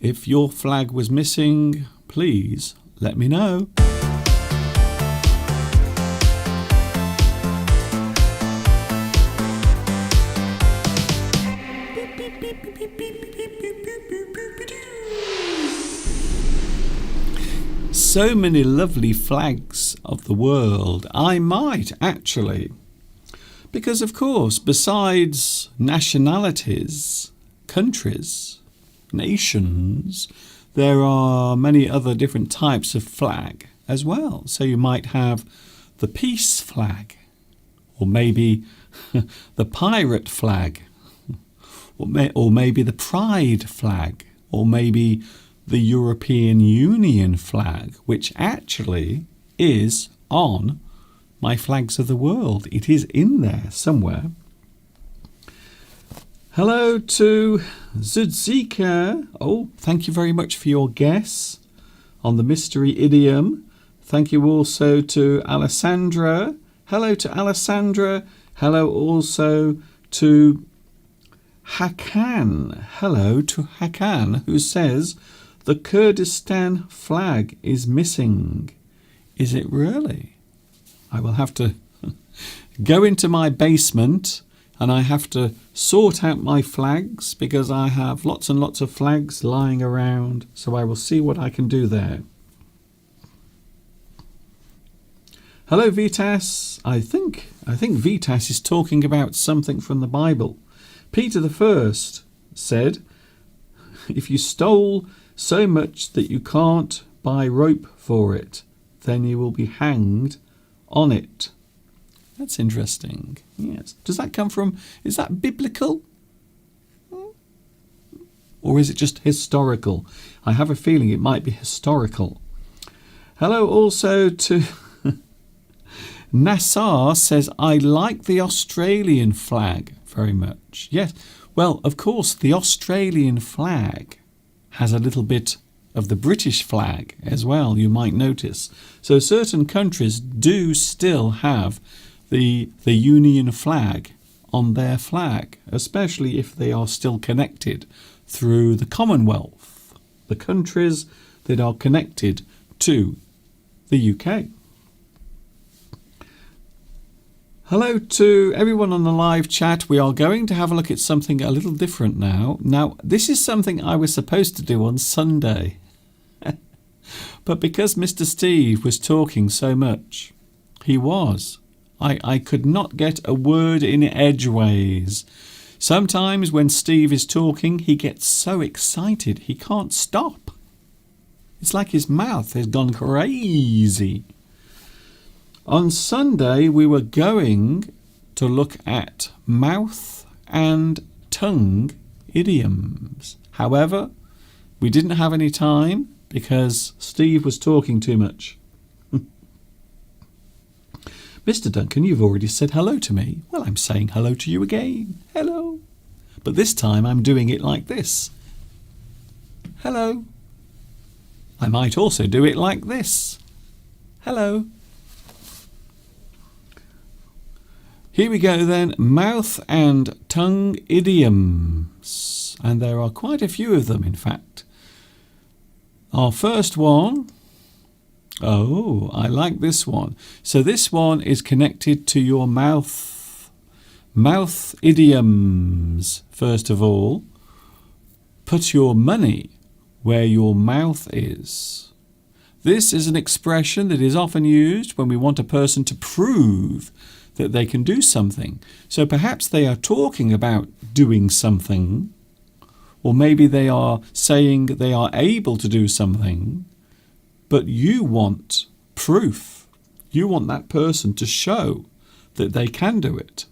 A: If your flag was missing, please let me know. So many lovely flags of the world. I might actually, because of course, besides nationalities, countries, nations, there are many other different types of flag as well. So you might have the peace flag, or maybe the pirate flag, or maybe the pride flag, or maybe the European Union flag, which actually is on my flags of the world. It is in there somewhere. Hello to Zudzika. Oh, thank you very much for your guess on the mystery idiom. Thank you also to Alessandra. Hello to Alessandra. Hello also to Hakan. Hello to Hakan, who says the Kurdistan flag is missing. Is it really? I will have to go into my basement and I have to sort out my flags because I have lots and lots of flags lying around. So I will see what I can do there. Hello, Vitas. I think Vitas is talking about something from the Bible. Peter I said, if you stole so much that you can't buy rope for it, then you will be hanged on it. That's interesting. Yes. Does that come from, is that biblical? Or is it just historical? I have a feeling it might be historical. Hello also to Nassar says, I like the Australian flag very much. Yes, well, of course, the Australian flag has a little bit of the British flag as well, you might notice. So certain countries do still have the Union flag on their flag, especially if they are still connected through the Commonwealth, the countries that are connected to the UK. Hello to everyone on the live chat. We are going to have a look at something a little different now. Now, this is something I was supposed to do on Sunday. But because Mr. Steve was talking so much, I could not get a word in edgeways. Sometimes when Steve is talking, he gets so excited he can't stop. It's like his mouth has gone crazy. On Sunday, we were going to look at mouth and tongue idioms. However, we didn't have any time because Steve was talking too much. Mr. Duncan, you've already said hello to me. Well, I'm saying hello to you again. Hello. But this time I'm doing it like this. Hello. I might also do it like this. Hello. Here we go then, mouth and tongue idioms. And there are quite a few of them, in fact. Our first one, oh, I like this one. So this one is connected to your mouth. Mouth idioms, first of all. Put your money where your mouth is. This is an expression that is often used when we want a person to prove that they can do something. So perhaps they are talking about doing something, or maybe they are saying they are able to do something, but you want proof. You want that person to show that they can do it.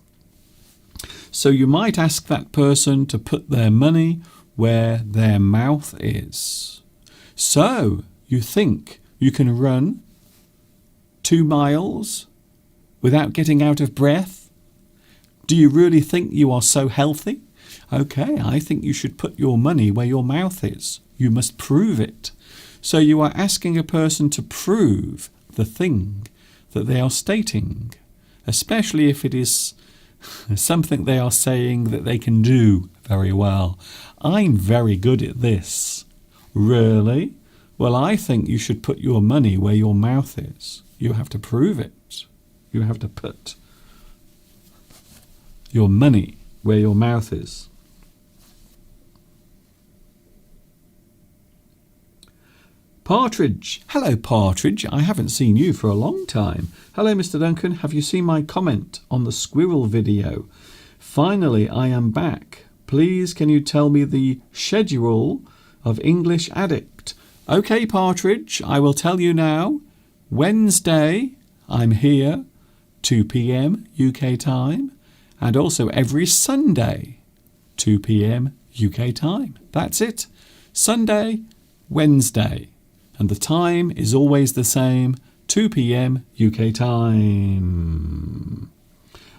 A: So you might ask that person to put their money where their mouth is. So you think you can run 2 miles without getting out of breath? Do you really think you are so healthy? Okay, I think you should put your money where your mouth is. You must prove it. So you are asking a person to prove the thing that they are stating, especially if it is something they are saying that they can do very well. I'm very good at this. Really? Well, I think you should put your money where your mouth is. You have to prove it. You have to put your money where your mouth is. Partridge. Hello, Partridge. I haven't seen you for a long time. Hello, Mr. Duncan. Have you seen my comment on the squirrel video? Finally, I am back. Please, can you tell me the schedule of English Addict? Okay, Partridge, I will tell you now. Wednesday, I'm here, 2 p.m. UK time, and also every Sunday, 2 p.m. UK time. That's it. Sunday, Wednesday. And the time is always the same, 2 p.m. UK time.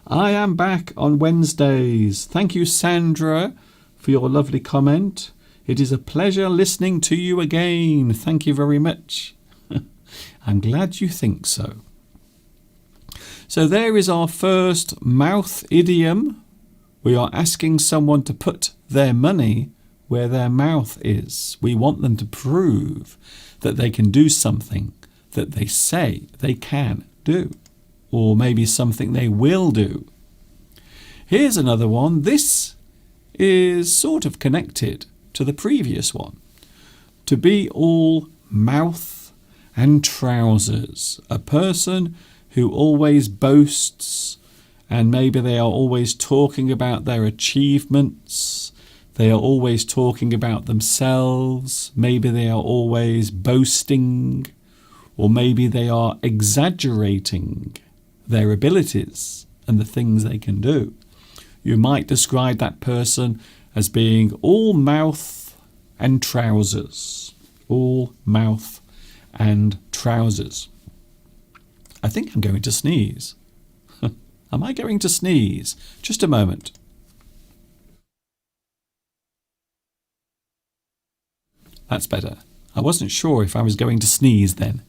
A: I am back on Wednesdays. Thank you, Sandra, for your lovely comment. It is a pleasure listening to you again. Thank you very much. I'm glad you think so. So there is our first mouth idiom. We are asking someone to put their money where their mouth is. We want them to prove that they can do something that they say they can do, or maybe something they will do. Here's another one. This is sort of connected to the previous one. To be all mouth and trousers. A person who always boasts, and maybe they are always talking about their achievements. They are always talking about themselves. Maybe they are always boasting, or maybe they are exaggerating their abilities and the things they can do. You might describe that person as being all mouth and trousers. All mouth and trousers. I think I'm going to sneeze. Am I going to sneeze? Just a moment. That's better. I wasn't sure if I was going to sneeze then.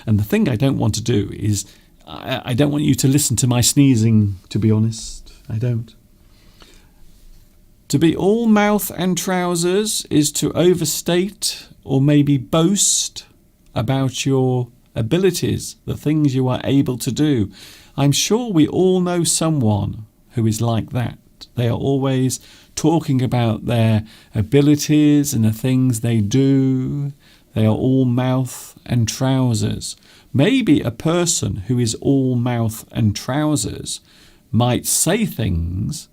A: And the thing I don't want to do is, I don't want you to listen to my sneezing, to be honest. I don't. To be all mouth and trousers is to overstate or maybe boast about your abilities, the things you are able to do. I'm sure we all know someone who is like that. They are always talking about their abilities and the things they do. They are all mouth and trousers. Maybe a person who is all mouth and trousers might say things,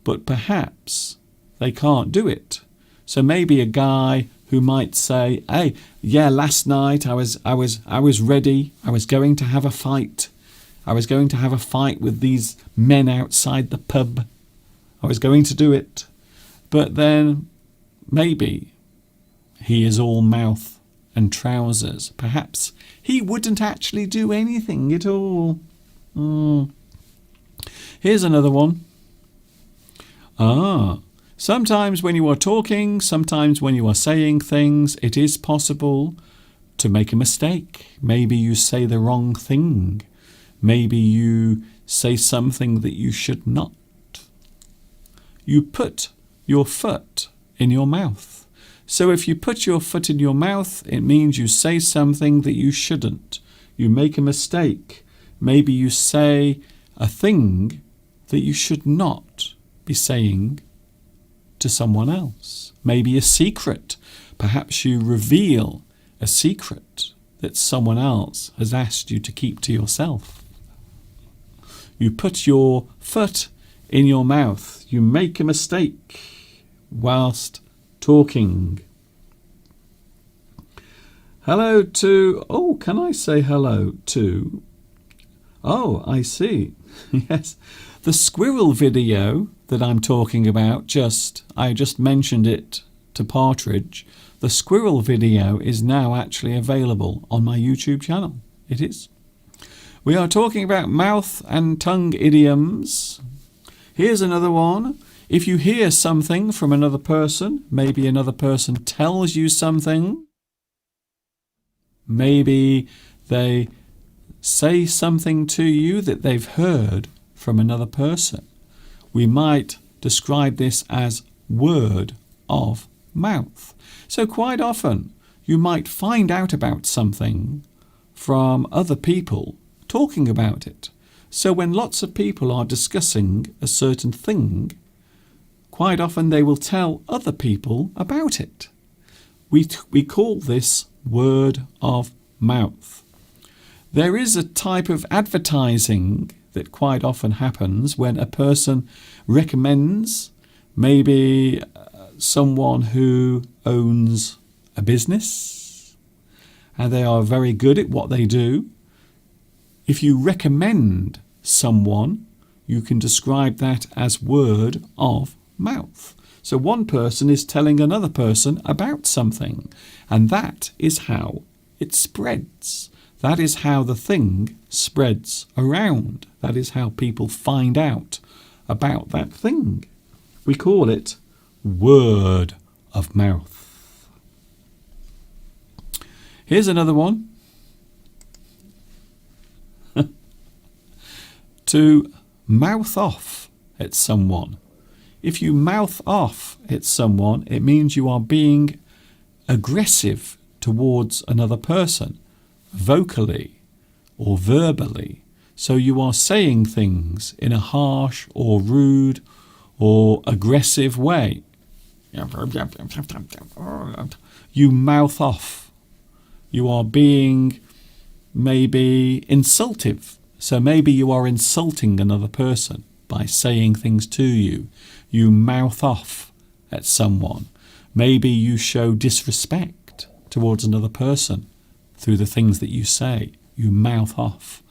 A: but perhaps they can't do it. So maybe a guy who might say, "Hey, yeah, last night I was ready. I was going to have a fight. I was going to have a fight with these men outside the pub. I was going to do it." But then maybe he is all mouth and trousers. Perhaps he wouldn't actually do anything at all. Here's another one. Sometimes when you are talking, sometimes when you are saying things, it is possible to make a mistake. Maybe you say the wrong thing. Maybe you say something that you should not. You put your foot in your mouth. So if you put your foot in your mouth, it means you say something that you shouldn't. You make a mistake. Maybe you say a thing that you should not be saying to someone else. Maybe a secret. Perhaps you reveal a secret that someone else has asked you to keep to yourself. You put your foot in your mouth. You make a mistake whilst talking. Hello to... Oh, can I say hello to... Oh, I see. Yes. The squirrel video that I'm talking about, I just mentioned it to Partridge. The squirrel video is now actually available on my YouTube channel. It is. We are talking about mouth and tongue idioms. Here's another one. If you hear something from another person, maybe another person tells you something, maybe they say something to you that they've heard from another person. We might describe this as word of mouth. So quite often you might find out about something from other people talking about it. So when lots of people are discussing a certain thing, quite often they will tell other people about it. We call this word of mouth. There is a type of advertising that quite often happens when a person recommends maybe someone who owns a business and they are very good at what they do. If you recommend someone, you can describe that as word of mouth. So one person is telling another person about something, and that is how it spreads. That is how the thing spreads around. That is how people find out about that thing. We call it word of mouth. Here's another one. To mouth off at someone. If you mouth off at someone, it means you are being aggressive towards another person, vocally or verbally. So you are saying things in a harsh or rude or aggressive way. You mouth off. You are being maybe insultive. So maybe you are insulting another person by saying things to you. You mouth off at someone. Maybe you show disrespect towards another person through the things that you say. You mouth off.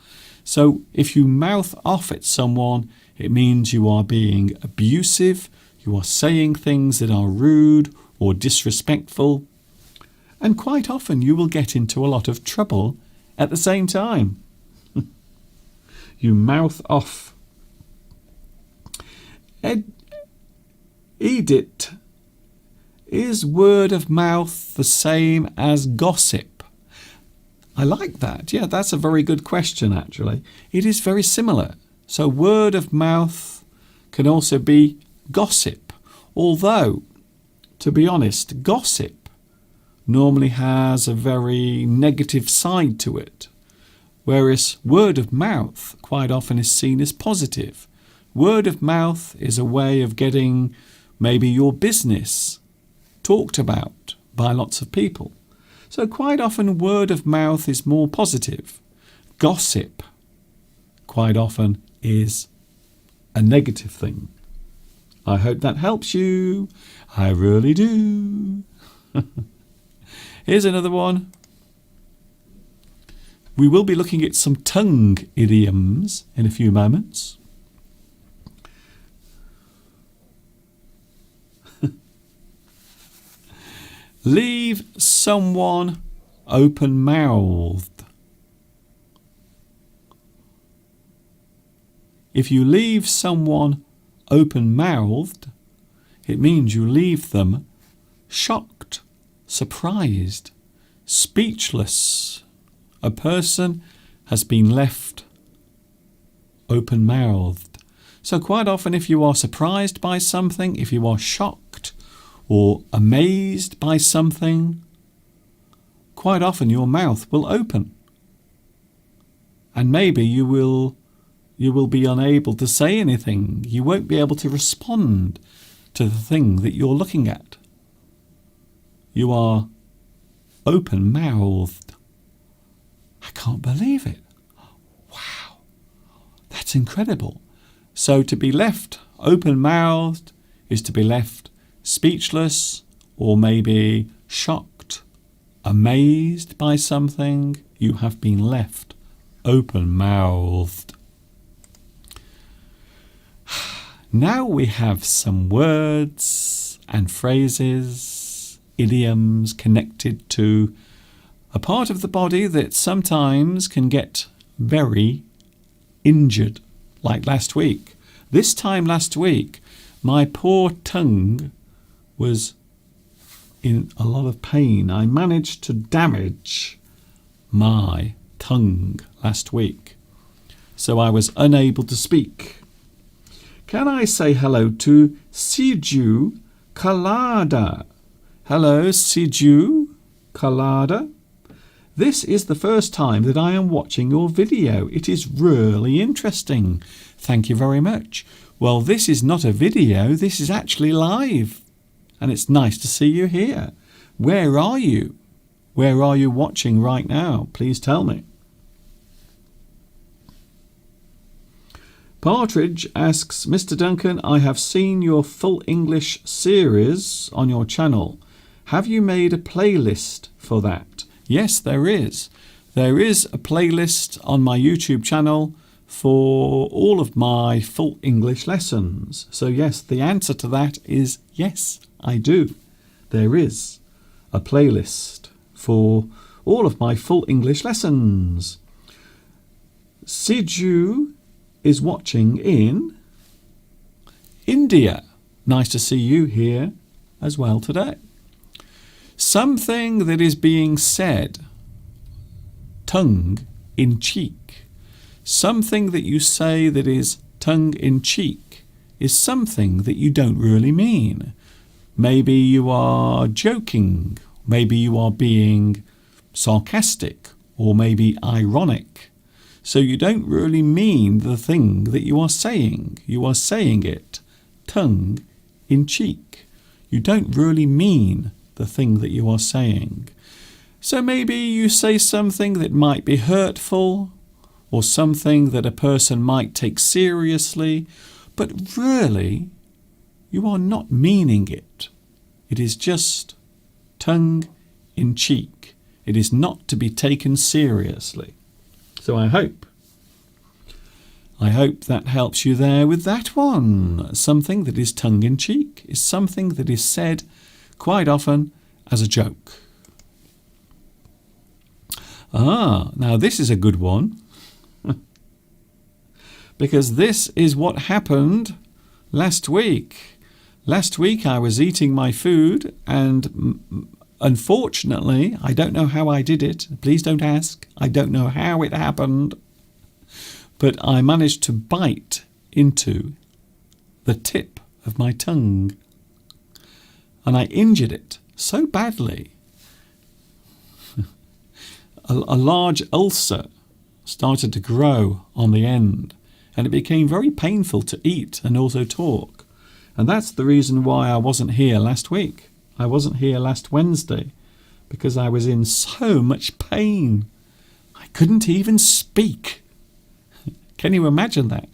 A: So if you mouth off at someone, it means you are being abusive, you are saying things that are rude or disrespectful, and quite often you will get into a lot of trouble at the same time. You mouth off. Edith, is word of mouth the same as gossip? I like that. Yeah, that's a very good question, actually. It is very similar. So word of mouth can also be gossip. Although, to be honest, gossip normally has a very negative side to it. Whereas word of mouth quite often is seen as positive. Word of mouth is a way of getting maybe your business talked about by lots of people. So quite often word of mouth is more positive. Gossip quite often is a negative thing. I hope that helps you. I really do. Here's another one. We will be looking at some tongue idioms in a few moments. Leave someone open-mouthed. If you leave someone open-mouthed, it means you leave them shocked, surprised, speechless. A person has been left open-mouthed. So quite often if you are surprised by something, if you are shocked or amazed by something, quite often your mouth will open. And maybe you will be unable to say anything. You won't be able to respond to the thing that you're looking at. You are open-mouthed. I can't believe it. Wow, that's incredible. So to be left open-mouthed is to be left speechless or maybe shocked, amazed by something. You have been left open-mouthed. Now we have some words and phrases, idioms connected to a part of the body that sometimes can get very injured, like last week. This time last week, my poor tongue was in a lot of pain. I managed to damage my tongue last week, so I was unable to speak. Can I say hello to Siju Kalada? Hello, Siju Kalada. This is the first time that I am watching your video. It is really interesting. Thank you very much. Well, this is not a video. This is actually live. And it's nice to see you here. Where are you? Where are you watching right now? Please tell me. Partridge asks, Mr. Duncan, I have seen your full English series on your channel. Have you made a playlist for that? Yes, there is. There is a playlist on my YouTube channel for all of my full English lessons. So yes, the answer to that is yes, I do. There is a playlist for all of my full English lessons. Siju is watching in India. Nice to see you here as well today. Something that is being said, tongue in cheek. Something that you say that is tongue in cheek is something that you don't really mean. Maybe you are joking, maybe you are being sarcastic, or maybe ironic. So you don't really mean the thing that you are saying. You are saying it tongue in cheek. You don't really mean the thing that you are saying. So maybe you say something that might be hurtful or something that a person might take seriously, but really you are not meaning it. It is just tongue in cheek. It is not to be taken seriously. So I hope I hope that helps you there with that one. Something that is tongue-in-cheek is something that is said quite often as a joke. Now this is a good one. Because this is what happened last week. Last week I was eating my food and unfortunately, I don't know how I did it. Please don't ask. I don't know how it happened. But I managed to bite into the tip of my tongue. And I injured it so badly. A large ulcer started to grow on the end. And it became very painful to eat and also talk. And that's the reason why I wasn't here last week. I wasn't here last Wednesday because I was in so much pain. I couldn't even speak. Can you imagine that?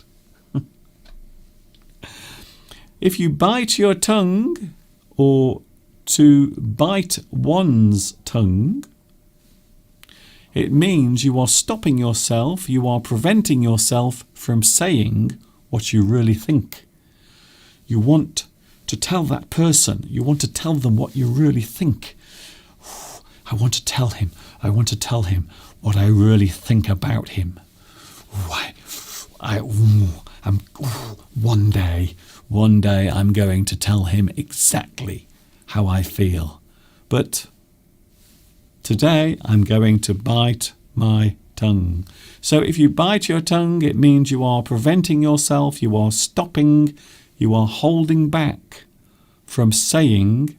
A: If you bite your tongue, or to bite one's tongue, it means you are stopping yourself, you are preventing yourself from saying what you really think. You want to tell that person, you want to tell them what you really think. I want to tell him what I really think about him. One day I'm going to tell him exactly how I feel. But today I'm going to bite my tongue. So if you bite your tongue, it means you are preventing yourself, you are stopping, you are holding back from saying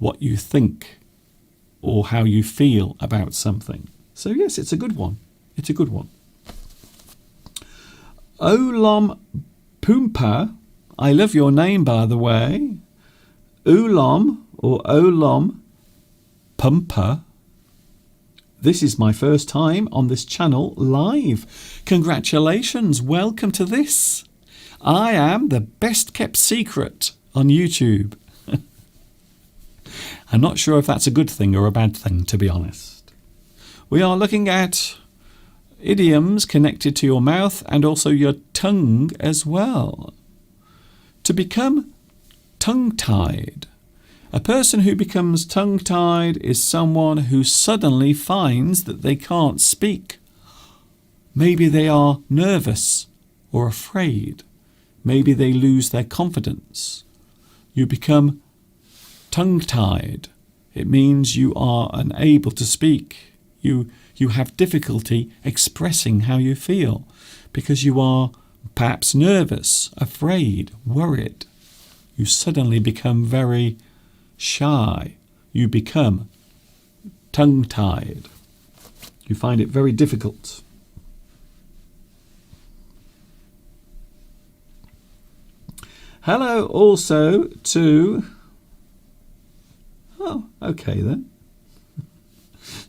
A: what you think or how you feel about something. So yes, it's a good one. It's a good one. Olam Poompa, I love your name by the way. Olam or Olam Pumper. This is my first time on this channel live. Congratulations, welcome to this. I am the best kept secret on YouTube. I'm not sure if that's a good thing or a bad thing, to be honest. We are looking at idioms connected to your mouth and also your tongue as well. To become tongue-tied. A person who becomes tongue-tied is someone who suddenly finds that they can't speak. Maybe they are nervous or afraid. Maybe they lose their confidence. You become tongue-tied. It means you are unable to speak. You have difficulty expressing how you feel because you are perhaps nervous, afraid, worried. You suddenly become very shy. You become tongue-tied. You find it very difficult. Hello also to... Oh, okay then.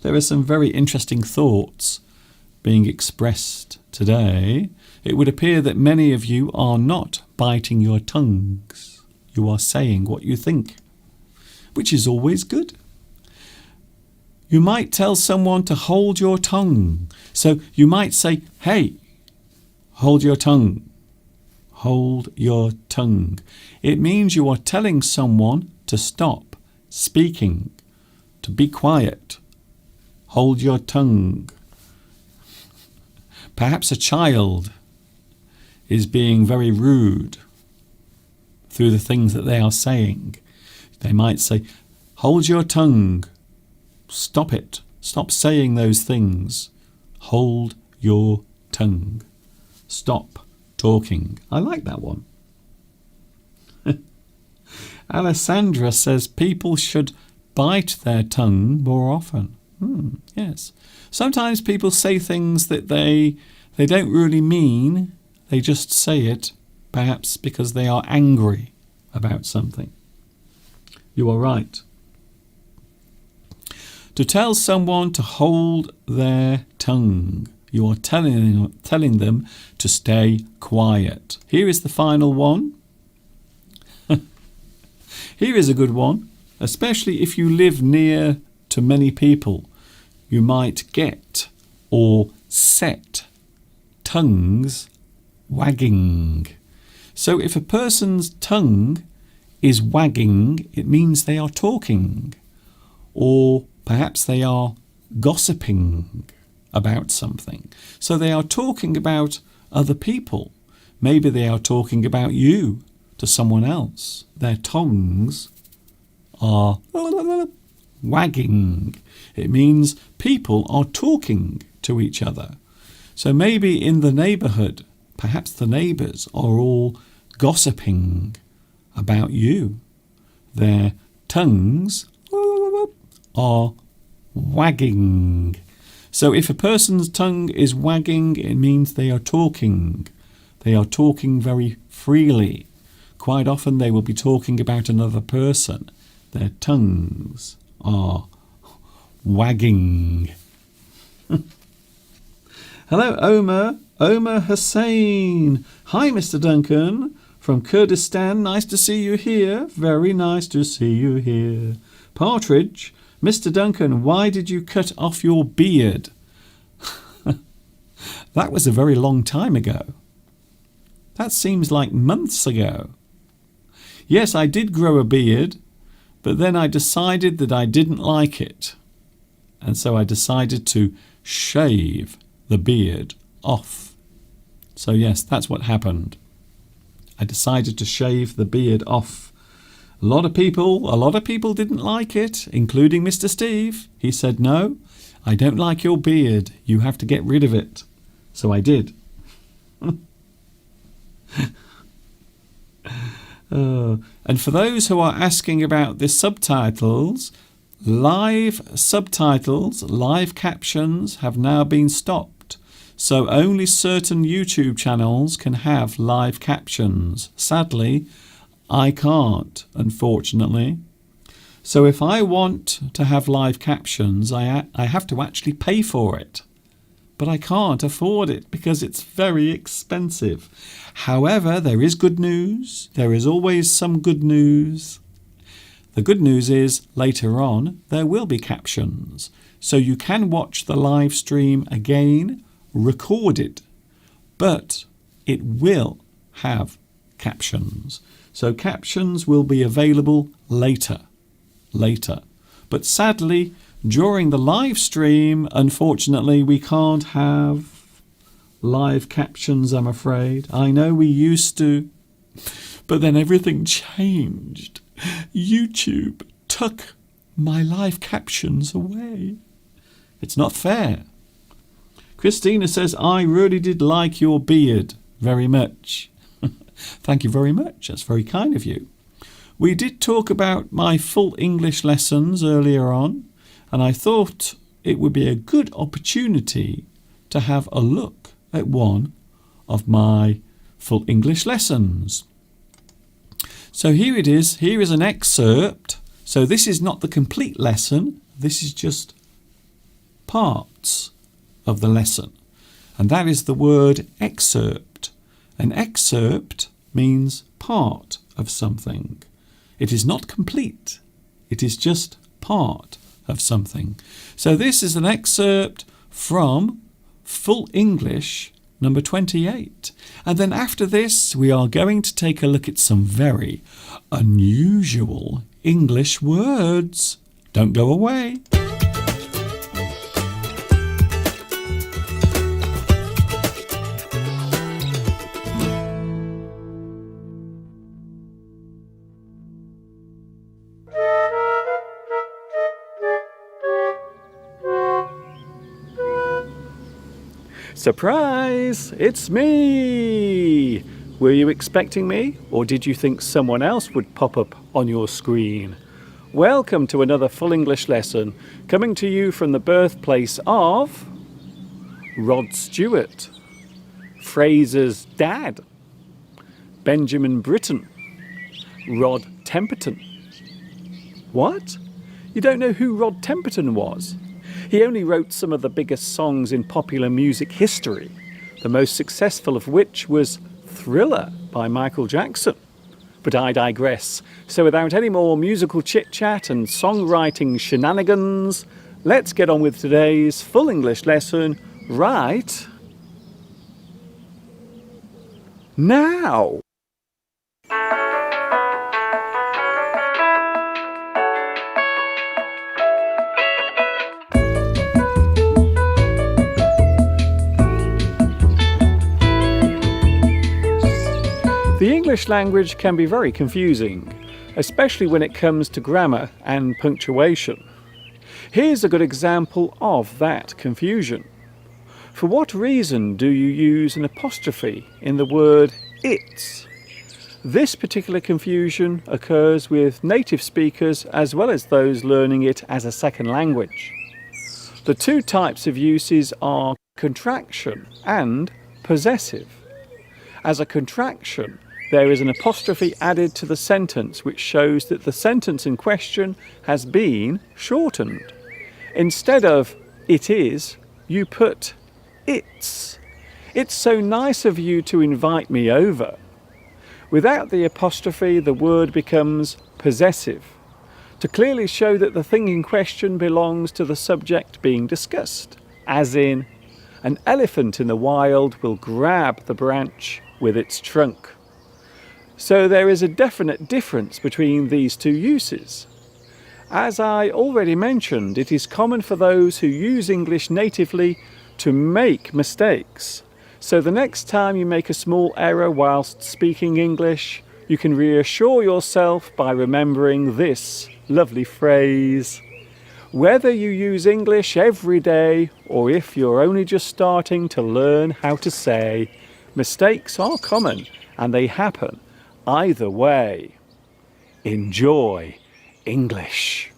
A: There are some very interesting thoughts being expressed today. It would appear that many of you are not biting your tongues. You are saying what you think, which is always good. You might tell someone to hold your tongue. So you might say, hey, hold your tongue. Hold your tongue. It means you are telling someone to stop speaking, to be quiet. Hold your tongue. Perhaps a child is being very rude through the things that they are saying. They might say, hold your tongue. Stop it. Stop saying those things. Hold your tongue. Stop talking. I like that one. Alessandra says people should bite their tongue more often. Yes. Sometimes people say things that they don't really mean. They just say it, perhaps because they are angry about something. You are right. To tell someone to hold their tongue, you are telling them to stay quiet. Here is the final one. Here is a good one, especially if you live near to many people. You might get or set tongues wagging. So if a person's tongue is wagging, it means they are talking, or perhaps they are gossiping about something. So they are talking about other people. Maybe they are talking about you to someone else. Their tongues are wagging. It means people are talking to each other. So maybe in the neighbourhood, perhaps the neighbours are all gossiping about you. Their tongues are wagging. So if a person's tongue is wagging, it means they are talking. They are talking very freely. Quite often they will be talking about another person. Their tongues are wagging. Hello, Omar Hussain. Hi, Mr. Duncan. From Kurdistan, nice to see you here. Very nice to see you here. Partridge, Mr. Duncan, why did you cut off your beard? That was a very long time ago. That seems like months ago. Yes, I did grow a beard, but then I decided that I didn't like it. And so I decided to shave the beard off. So yes, that's what happened. I decided to shave the beard off. A lot of people didn't like it, including Mr. Steve. He said, no, I don't like your beard. You have to get rid of it. So I did. And for those who are asking about the subtitles, live captions have now been stopped. So only certain YouTube channels can have live captions. Sadly, I can't, unfortunately. So if I want to have live captions, I have to actually pay for it. But I can't afford it because it's very expensive. However, there is good news. There is always some good news. The good news is later on there will be captions. So you can watch the live stream again, recorded, but it will have captions. So captions will be available later. But sadly, during the live stream, unfortunately, we can't have live captions, I'm afraid. I know we used to, but then everything changed. YouTube took my live captions away. It's not fair. Christina says, I really did like your beard very much. Thank you very much. That's very kind of you. We did talk about my full English lessons earlier on, and I thought it would be a good opportunity to have a look at one of my full English lessons. So here it is. Here is an excerpt. So this is not the complete lesson. This is just parts of the lesson. And that is the word excerpt. An excerpt means part of something. It is not complete. It is just part of something. So this is an excerpt from Full English number 28. And then after this, we are going to take a look at some very unusual English words. Don't go away. Surprise! It's me! Were you expecting me, or did you think someone else would pop up on your screen? Welcome to another Full English lesson, coming to you from the birthplace of Rod Stewart, Fraser's dad, Benjamin Britten, Rod Temperton. What? You don't know who Rod Temperton was? He only wrote some of the biggest songs in popular music history, the most successful of which was Thriller by Michael Jackson. But I digress. So without any more musical chit-chat and songwriting shenanigans, let's get on with today's Full English lesson right now. The English language can be very confusing, especially when it comes to grammar and punctuation. Here's a good example of that confusion. For what reason do you use an apostrophe in the word it's? This particular confusion occurs with native speakers as well as those learning it as a second language. The two types of uses are contraction and possessive. As a contraction, there is an apostrophe added to the sentence which shows that the sentence in question has been shortened. Instead of it is, you put it's. It's so nice of you to invite me over. Without the apostrophe, the word becomes possessive, to clearly show that the thing in question belongs to the subject being discussed, as in, an elephant in the wild will grab the branch with its trunk. So there is a definite difference between these two uses. As I already mentioned, it is common for those who use English natively to make mistakes. So the next time you make a small error whilst speaking English, you can reassure yourself by remembering this lovely phrase. Whether you use English every day or if you're only just starting to learn how to say, mistakes are common and they happen either way. Enjoy English.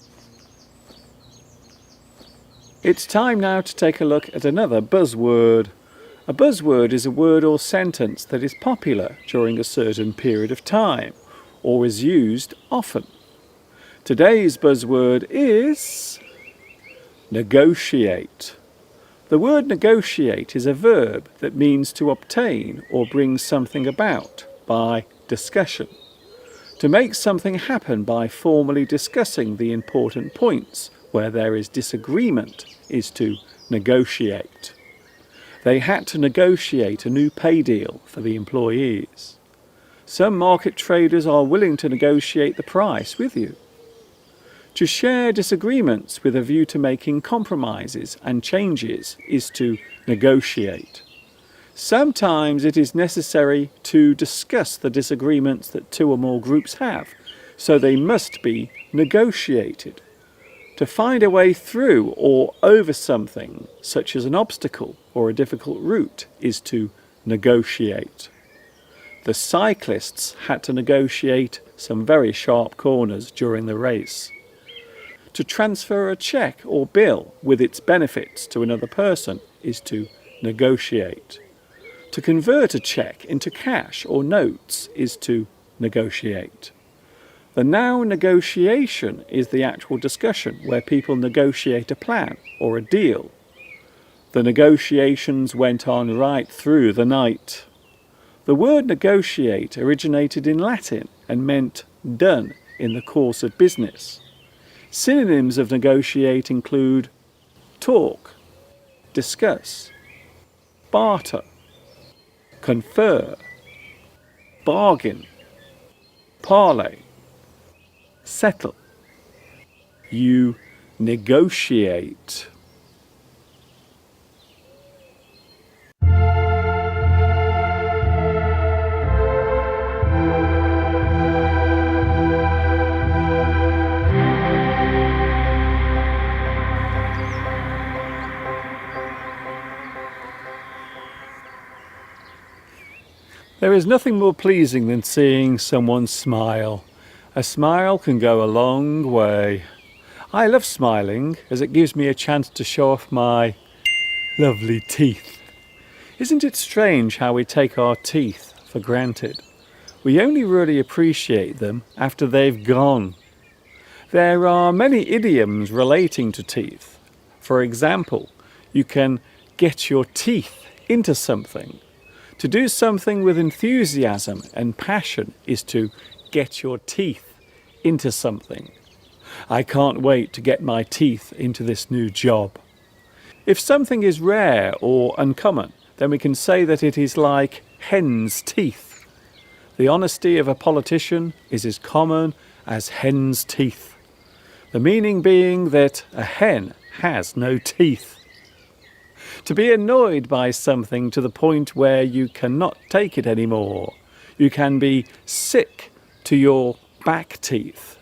A: It's time now to take a look at another buzzword. A buzzword is a word or sentence that is popular during a certain period of time or is used often. Today's buzzword is negotiate. The word negotiate is a verb that means to obtain or bring something about by discussion. To make something happen by formally discussing the important points where there is disagreement is to negotiate. They had to negotiate a new pay deal for the employees. Some market traders are willing to negotiate the price with you. To share disagreements with a view to making compromises and changes is to negotiate. Sometimes it is necessary to discuss the disagreements that two or more groups have, so they must be negotiated. To find a way through or over something, such as an obstacle or a difficult route, is to negotiate. The cyclists had to negotiate some very sharp corners during the race. To transfer a cheque or bill with its benefits to another person is to negotiate. To convert a cheque into cash or notes is to negotiate. The noun negotiation is the actual discussion where people negotiate a plan or a deal. The negotiations went on right through the night. The word negotiate originated in Latin and meant done in the course of business. Synonyms of negotiate include talk, discuss, barter, confer, bargain, parley, settle. You negotiate. There is nothing more pleasing than seeing someone smile. A smile can go a long way. I love smiling as it gives me a chance to show off my lovely teeth. Isn't it strange how we take our teeth for granted? We only really appreciate them after they've gone. There are many idioms relating to teeth. For example, you can get your teeth into something. To do something with enthusiasm and passion is to get your teeth into something. I can't wait to get my teeth into this new job. If something is rare or uncommon, then we can say that it is like hen's teeth. The honesty of a politician is as common as hen's teeth. The meaning being that a hen has no teeth. To be annoyed by something to the point where you cannot take it anymore. You can be sick to your back teeth.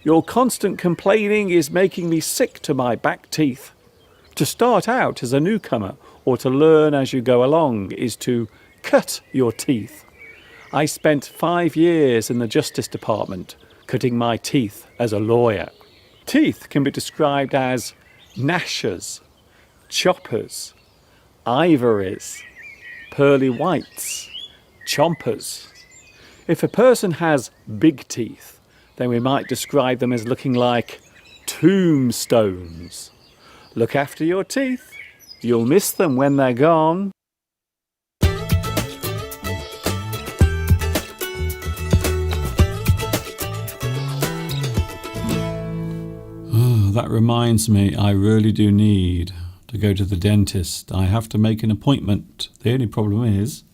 A: Your constant complaining is making me sick to my back teeth. To start out as a newcomer or to learn as you go along is to cut your teeth. I spent 5 years in the Justice Department cutting my teeth as a lawyer. Teeth can be described as gnashers, choppers, ivories, pearly whites, chompers. If a person has big teeth, then we might describe them as looking like tombstones. Look after your teeth. You'll miss them when they're gone. That reminds me, I really do need to go to the dentist. I have to make an appointment. The only problem is,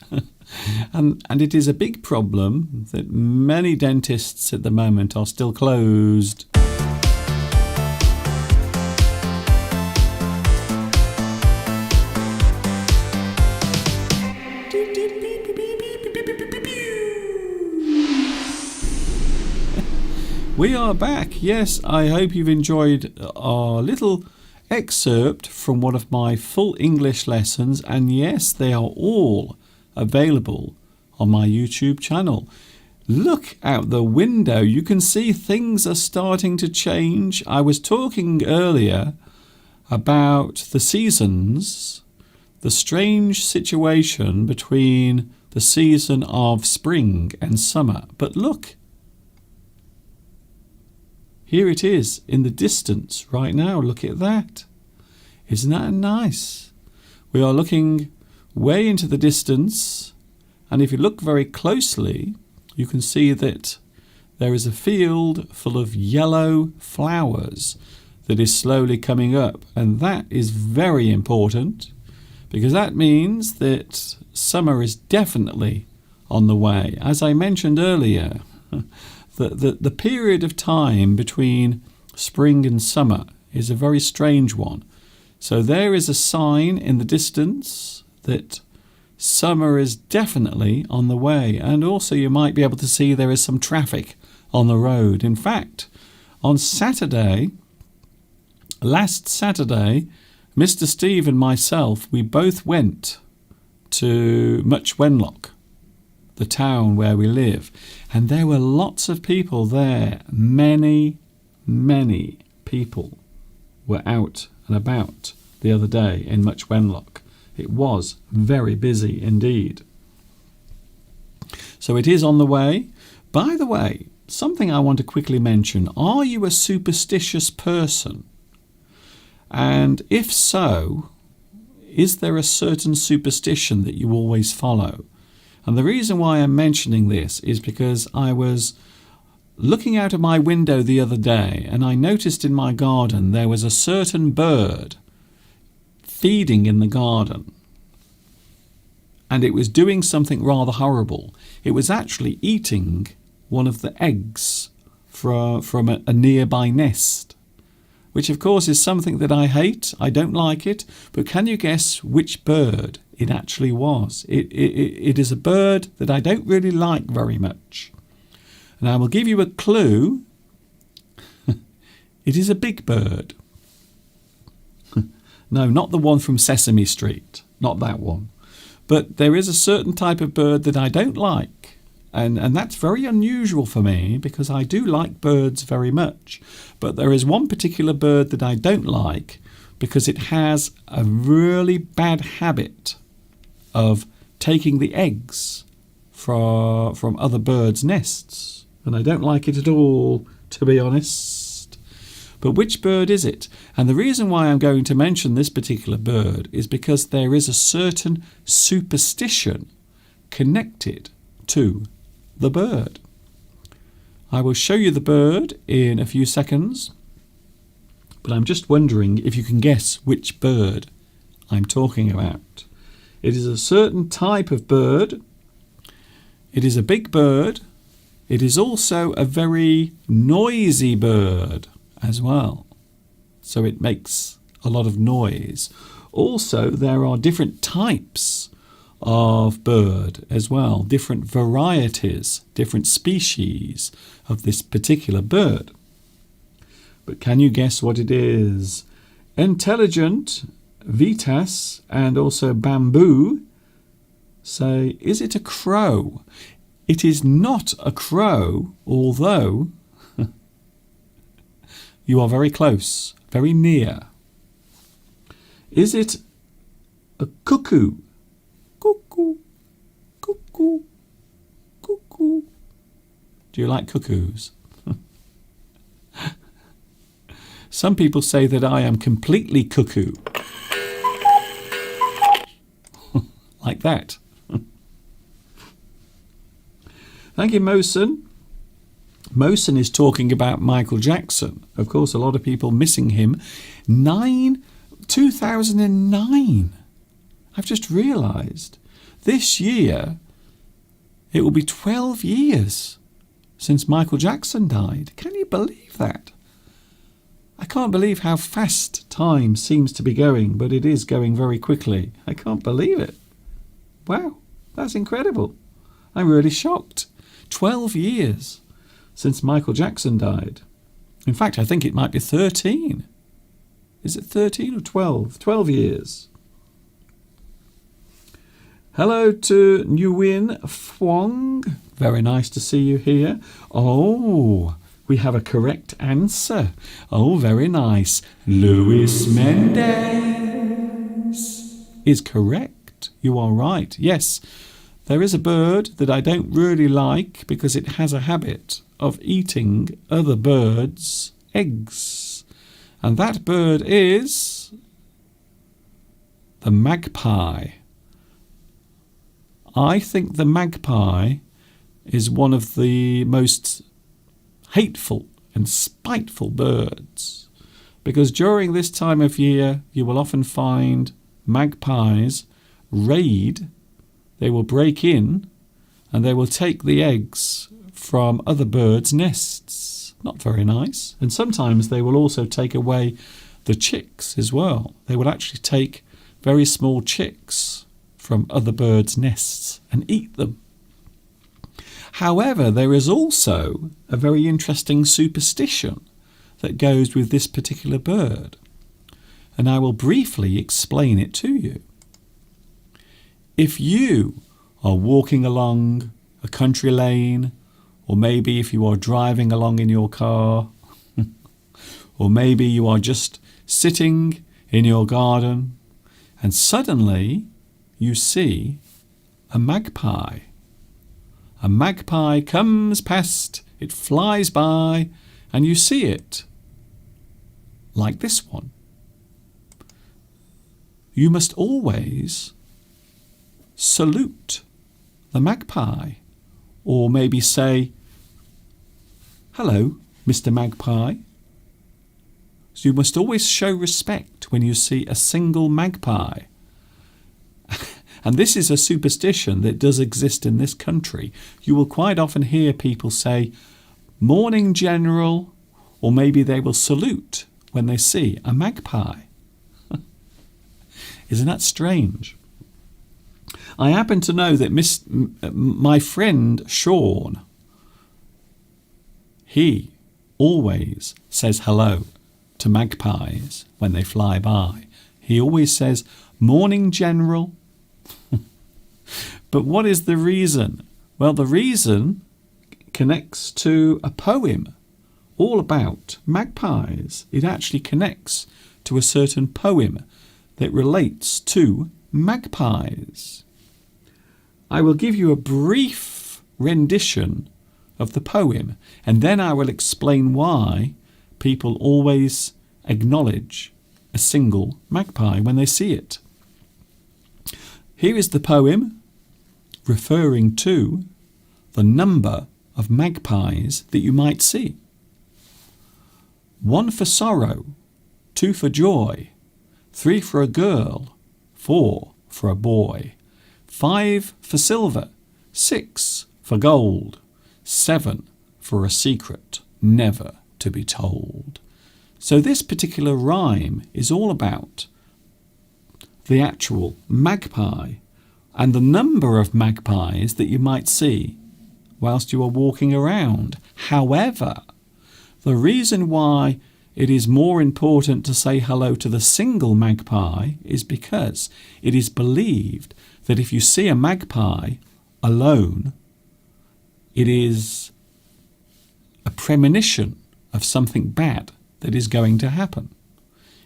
A: and it is a big problem, that many dentists at the moment are still closed. We are back. Yes, I hope you've enjoyed our little excerpt from one of my full English lessons, and yes, they are all available on my YouTube channel. Look out the window. You can see things are starting to change. I was talking earlier about the seasons, the strange situation between the season of spring and summer. But look, here it is in the distance right now. Look at that. Isn't that nice? We are looking way into the distance, and if you look very closely, you can see that there is a field full of yellow flowers that is slowly coming up, and that is very important because that means that summer is definitely on the way. As I mentioned earlier, the period of time between spring and summer is a very strange one. So there is a sign in the distance that summer is definitely on the way. And also you might be able to see there is some traffic on the road. In fact, on Saturday, last Saturday, Mr. Steve and myself, we both went to Much Wenlock, the town where we live, and there were lots of people there. Many people were out and about the other day in Much Wenlock. It was very busy indeed. So it is on the way. By the way, something I want to quickly mention. Are you a superstitious person? And if so, is there a certain superstition that you always follow? And the reason why I'm mentioning this is because I was looking out of my window the other day and I noticed in my garden there was a certain bird feeding in the garden. And it was doing something rather horrible. It was actually eating one of the eggs from a nearby nest, which of course is something that I hate. I don't like it. But can you guess which bird it actually was? It is a bird that I don't really like very much. And I will give you a clue. It is a big bird. No, not the one from Sesame Street. Not that one. But there is a certain type of bird that I don't like. And that's very unusual for me because I do like birds very much. But there is one particular bird that I don't like because it has a really bad habit of taking the eggs from other birds' nests. And I don't like it at all, to be honest. But which bird is it? And the reason why I'm going to mention this particular bird is because there is a certain superstition connected to the bird. I will show you the bird in a few seconds, but I'm just wondering if you can guess which bird I'm talking about. It is a certain type of bird. It is a big bird. It is also a very noisy bird as well. So it makes a lot of noise. Also, there are different types of bird as well, different varieties, different species of this particular bird. But can you guess what it is? Intelligent, Vitas, and also Bamboo say, is it a crow? It is not a crow, although you are very close, very near. Is it a cuckoo? Cuckoo, cuckoo, cuckoo. Do you like cuckoos? Some people say that I am completely cuckoo. Like that. Thank you, Mosen. Mosen is talking about Michael Jackson. Of course, a lot of people missing him. 2009. I've just realised this year it will be 12 years since Michael Jackson died. Can you believe that? I can't believe how fast time seems to be going, but it is going very quickly. I can't believe it. Wow, that's incredible. I'm really shocked. 12 years since Michael Jackson died. In fact, I think it might be 13. Is it 13 or 12? 12 years. Hello to Nguyen Phuong. Very nice to see you here. Oh, we have a correct answer. Oh, very nice. Luis Mendes is correct. You are right. Yes, there is a bird that I don't really like because it has a habit of eating other birds' eggs. And that bird is the magpie. I think the magpie is one of the most hateful and spiteful birds, because during this time of year you will often find magpies raid. They will break in and they will take the eggs from other birds' nests. Not very nice. And sometimes they will also take away the chicks as well. They will actually take very small chicks from other birds' nests and eat them. However, there is also a very interesting superstition that goes with this particular bird, and I will briefly explain it to you. If you are walking along a country lane, or maybe if you are driving along in your car, or maybe you are just sitting in your garden, and suddenly you see a magpie. A magpie comes past, it flies by, and you see it, like this one. You must always salute the magpie, or maybe say, "Hello, Mr. Magpie." So you must always show respect when you see a single magpie. And this is a superstition that does exist in this country. You will quite often hear people say, "Morning, General," or maybe they will salute when they see a magpie. Isn't that strange? I happen to know that my friend Sean, he always says hello to magpies when they fly by. He always says, "Morning, General." But what is the reason? Well, the reason connects to a poem all about magpies. It actually connects to a certain poem that relates to magpies. I will give you a brief rendition of the poem, and then I will explain why people always acknowledge a single magpie when they see it. Here is the poem referring to the number of magpies that you might see. 1 for sorrow, 2 for joy, 3 for a girl, 4 for a boy, 5 for silver, 6 for gold. 7 for a secret never to be told. So this particular rhyme is all about the actual magpie and the number of magpies that you might see whilst you are walking around. However, the reason why it is more important to say hello to the single magpie is because it is believed that if you see a magpie alone, it is a premonition of something bad that is going to happen.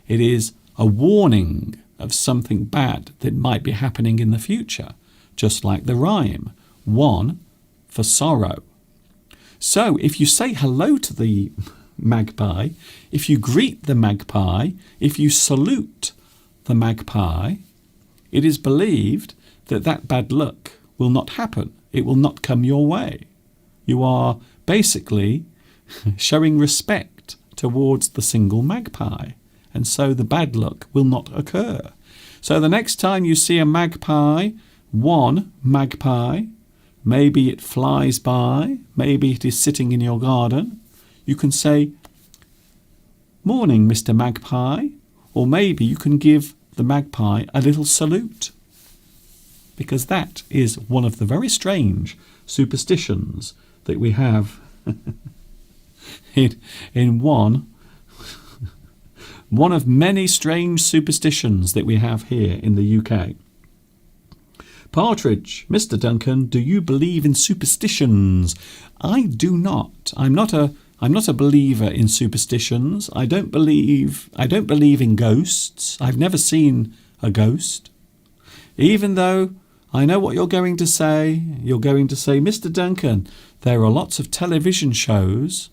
A: It is a warning of something bad that might be happening in the future, just like the rhyme, 1 for sorrow. So if you say hello to the magpie, if you greet the magpie, if you salute the magpie, it is believed that that bad luck will not happen. It will not come your way. You are basically showing respect towards the single magpie, and so the bad luck will not occur. So the next time you see a magpie, one magpie, maybe it flies by, maybe it is sitting in your garden, you can say, "Morning, Mr. Magpie," or maybe you can give the magpie a little salute, because that is one of the very strange superstitions that we have in one of many strange superstitions that we have here in the UK. Partridge, Mr. Duncan, do you believe in superstitions? I do not. I'm not a believer in superstitions. I don't believe in ghosts. I've never seen a ghost. Even though I know what you're going to say. You're going to say, "Mr. Duncan, there are lots of television shows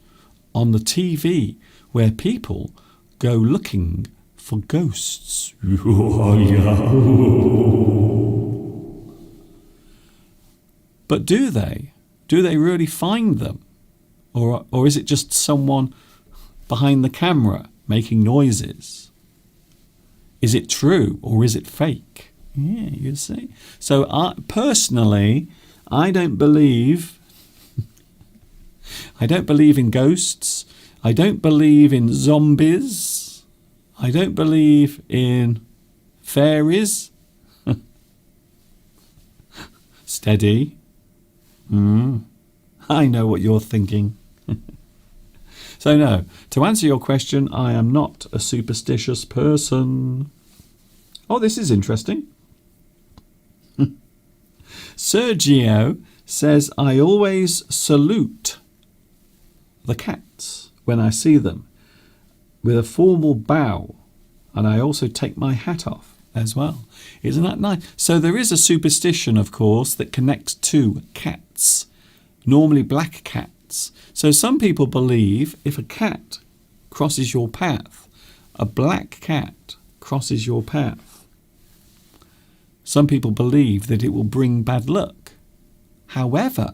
A: on the TV where people go looking for ghosts." But do they? Do they really find them? Or is it just someone behind the camera making noises? Is it true or is it fake? Yeah, you see. So personally, I don't believe in ghosts. I don't believe in zombies. I don't believe in fairies. Steady. I know what you're thinking. So no, to answer your question, I am not a superstitious person. Oh, this is interesting. Sergio says, "I always salute the cats when I see them with a formal bow, and I also take my hat off as well." Isn't that nice? So there is a superstition, of course, that connects to cats, normally black cats. So some people believe if a cat crosses your path, a black cat crosses your path, some people believe that it will bring bad luck. However,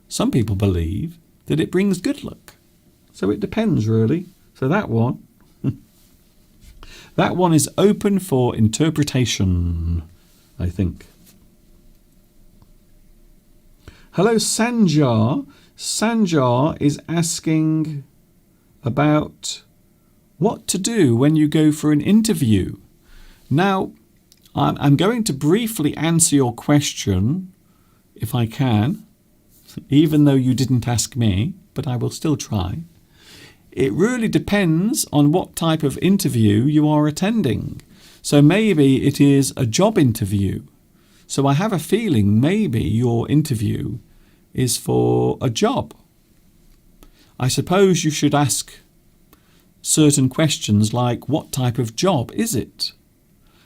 A: some people believe that it brings good luck. So it depends, really. So that one is open for interpretation, I think. Hello, Sanjar. Sanjar is asking about what to do when you go for an interview. Now, I'm going to briefly answer your question, if I can, even though you didn't ask me, but I will still try. It really depends on what type of interview you are attending. So maybe it is a job interview. So I have a feeling maybe your interview is for a job. I suppose you should ask certain questions like, what type of job is it?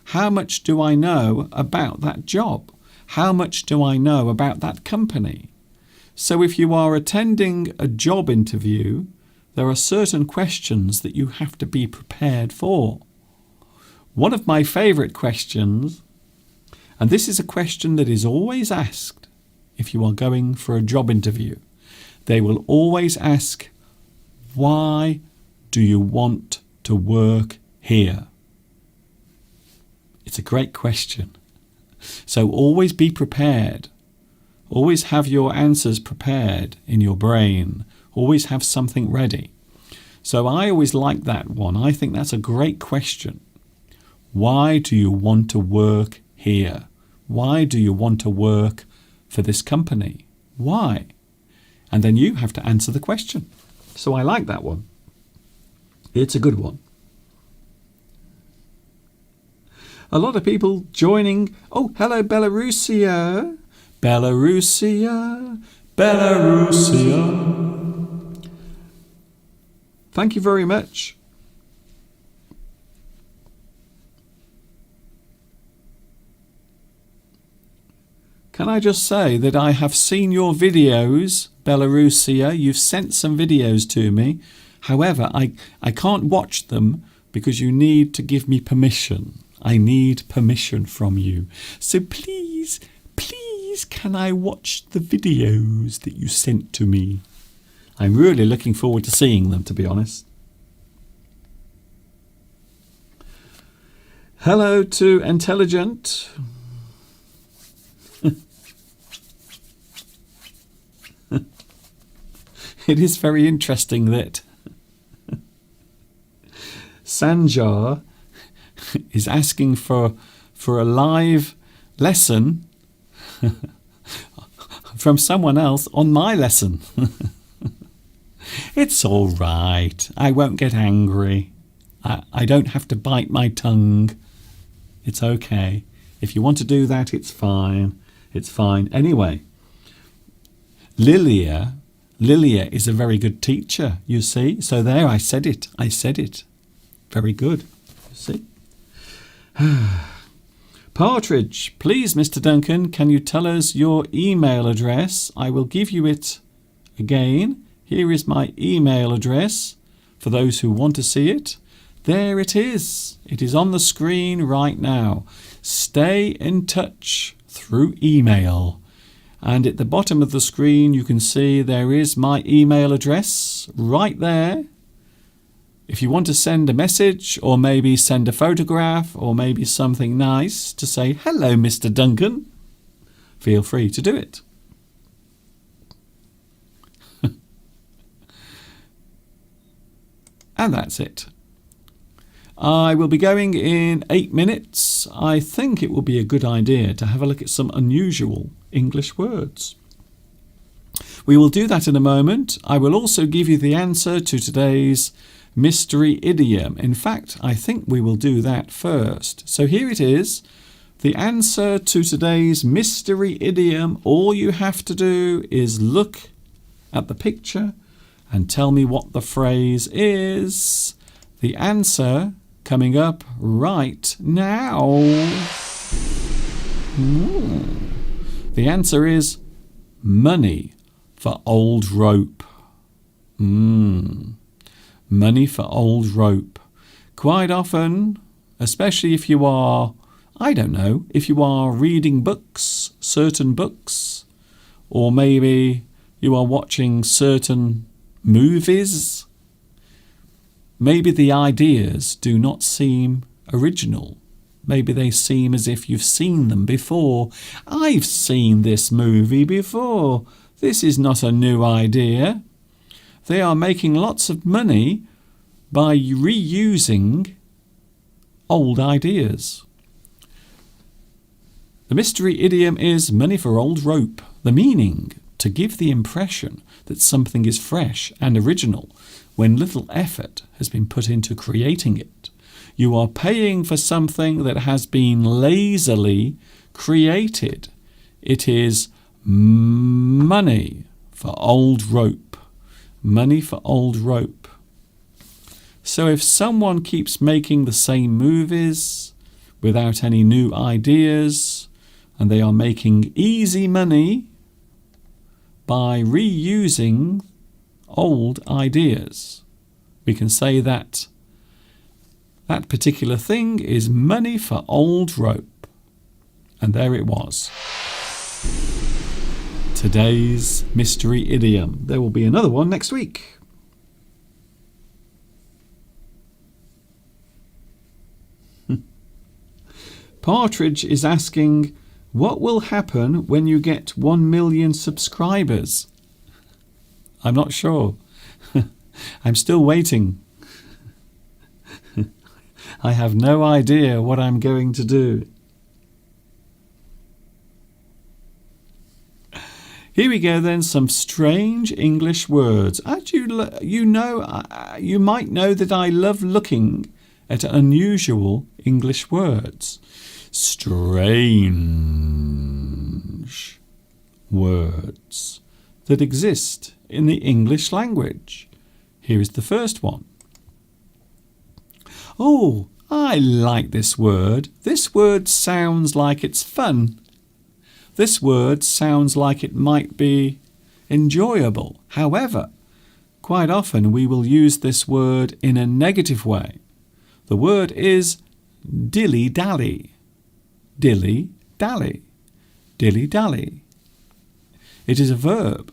A: How much do I know about that job? How much do I know about that company? So if you are attending a job interview, there are certain questions that you have to be prepared for. One of my favourite questions, and this is a question that is always asked if you are going for a job interview, they will always ask, "Why do you want to work here?" It's a great question. So always be prepared. Always have your answers prepared in your brain. Always have something ready. So I always like that one. I think that's a great question. Why do you want to work here? Why do you want to work for this company? Why? And then you have to answer the question. So I like that one. It's a good one. A lot of people joining. Oh, hello, Belarusia. Belarusia. Belarusia. Thank you very much. Can I just say that I have seen your videos, Belarusia. You've sent some videos to me. However, I can't watch them because you need to give me permission. I need permission from you. So please, please, can I watch the videos that you sent to me? I'm really looking forward to seeing them, to be honest. Hello to Intelligent. It is very interesting that Sanjar is asking for a live lesson from someone else on my lesson. It's all right. I won't get angry. I don't have to bite my tongue. It's okay. If you want to do that, it's fine. It's fine. Anyway, Lilia is a very good teacher, you see. So there, I said it. I said it. Very good. You see. Partridge, please, Mr. Duncan, can you tell us your email address? I will give you it again. Here is my email address for those who want to see it. There it is. It is on the screen right now. Stay in touch through email. And at the bottom of the screen, you can see there is my email address right there. If you want to send a message or maybe send a photograph or maybe something nice to say, hello, Mr. Duncan, feel free to do it. And that's it. I will be going in 8 minutes. I think it will be a good idea to have a look at some unusual English words. We will do that in a moment. I will also give you the answer to today's mystery idiom. In fact, I think we will do that first. So here it is. The answer to today's mystery idiom. All you have to do is look at the picture and tell me what the phrase is. The answer coming up right now. The answer is money for old rope. Money for old rope. Quite often, especially if you are, I don't know, if you are reading books, certain books, or maybe you are watching certain movies, maybe the ideas do not seem original. Maybe they seem as if you've seen them before. I've seen this movie before. This is not a new idea. They are making lots of money by reusing old ideas. The mystery idiom is money for old rope. The meaning, to give the impression that something is fresh and original when little effort has been put into creating it. You are paying for something that has been lazily created. It is money for old rope. Money for old rope. So if someone keeps making the same movies without any new ideas, and they are making easy money by reusing old ideas, we can say that that particular thing is money for old rope. And there it was. Today's mystery idiom. There will be another one next week. Partridge is asking, What will happen when you get 1 million subscribers? I'm not sure. I'm still waiting. I have no idea what I'm going to do. Here we go then, some strange English words. As you might know that I love looking at unusual English words. Strange words that exist in the English language. Here is the first one. Oh, I like this word. This word sounds like it's fun. This word sounds like it might be enjoyable. However, quite often we will use this word in a negative way. The word is dilly-dally. Dilly-dally. Dilly-dally. It is a verb,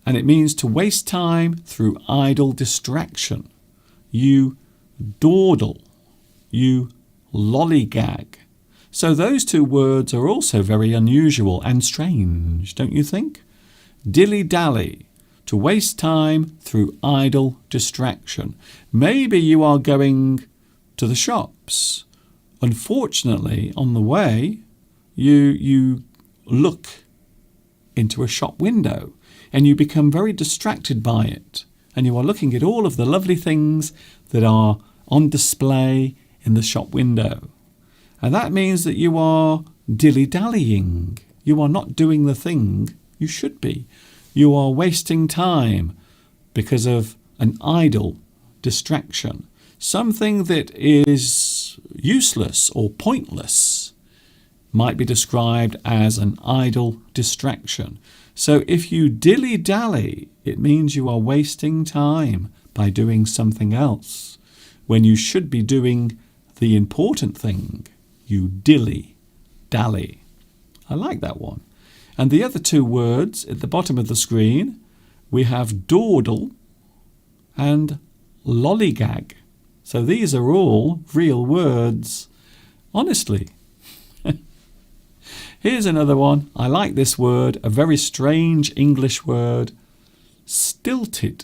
A: and it means to waste time through idle distraction. You dawdle. You lollygag. So those two words are also very unusual and strange, don't you think? Dilly-dally, to waste time through idle distraction. Maybe you are going to the shops. Unfortunately, on the way, you look into a shop window and you become very distracted by it. And you are looking at all of the lovely things that are on display in the shop window. And that means that you are dilly-dallying. You are not doing the thing you should be. You are wasting time because of an idle distraction. Something that is useless or pointless might be described as an idle distraction. So if you dilly-dally, it means you are wasting time by doing something else when you should be doing the important thing. You dilly-dally. I like that one. And the other two words at the bottom of the screen, we have dawdle and lollygag. So these are all real words. Honestly. Here's another one. I like this word, a very strange English word. Stilted.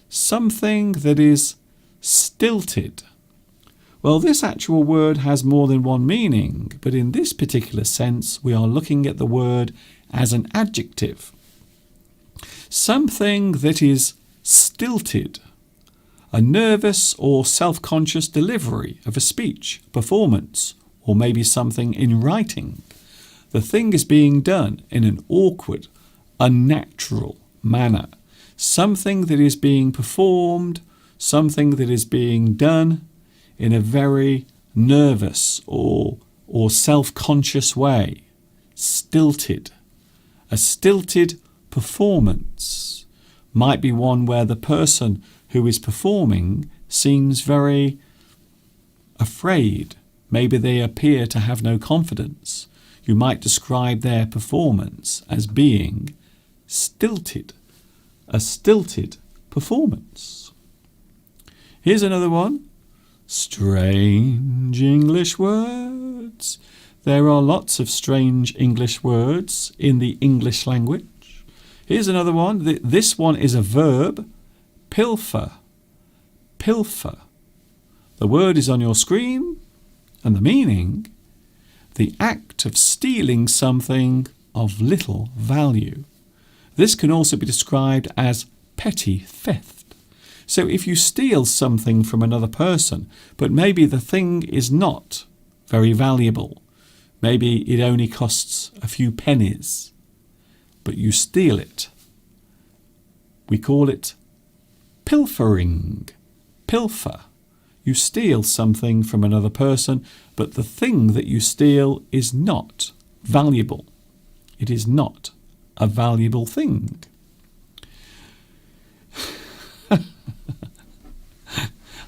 A: Something that is stilted. Well, this actual word has more than one meaning, but in this particular sense, we are looking at the word as an adjective. Something that is stilted. A nervous or self-conscious delivery of a speech, performance, or maybe something in writing. The thing is being done in an awkward, unnatural manner. Something that is being performed, something that is being done in a very nervous or self-conscious way. Stilted. A stilted performance might be one where the person who is performing seems very afraid. Maybe they appear to have no confidence. You might describe their performance as being stilted. A stilted performance. Here's another one. Strange English words. There are lots of strange English words in the English language. Here's another one. This one is a verb. Pilfer. Pilfer. The word is on your screen, and the meaning, the act of stealing something of little value. This can also be described as petty theft. So if you steal something from another person, but maybe the thing is not very valuable, maybe it only costs a few pennies, but you steal it. We call it pilfering. Pilfer. You steal something from another person, but the thing that you steal is not valuable. It is not a valuable thing.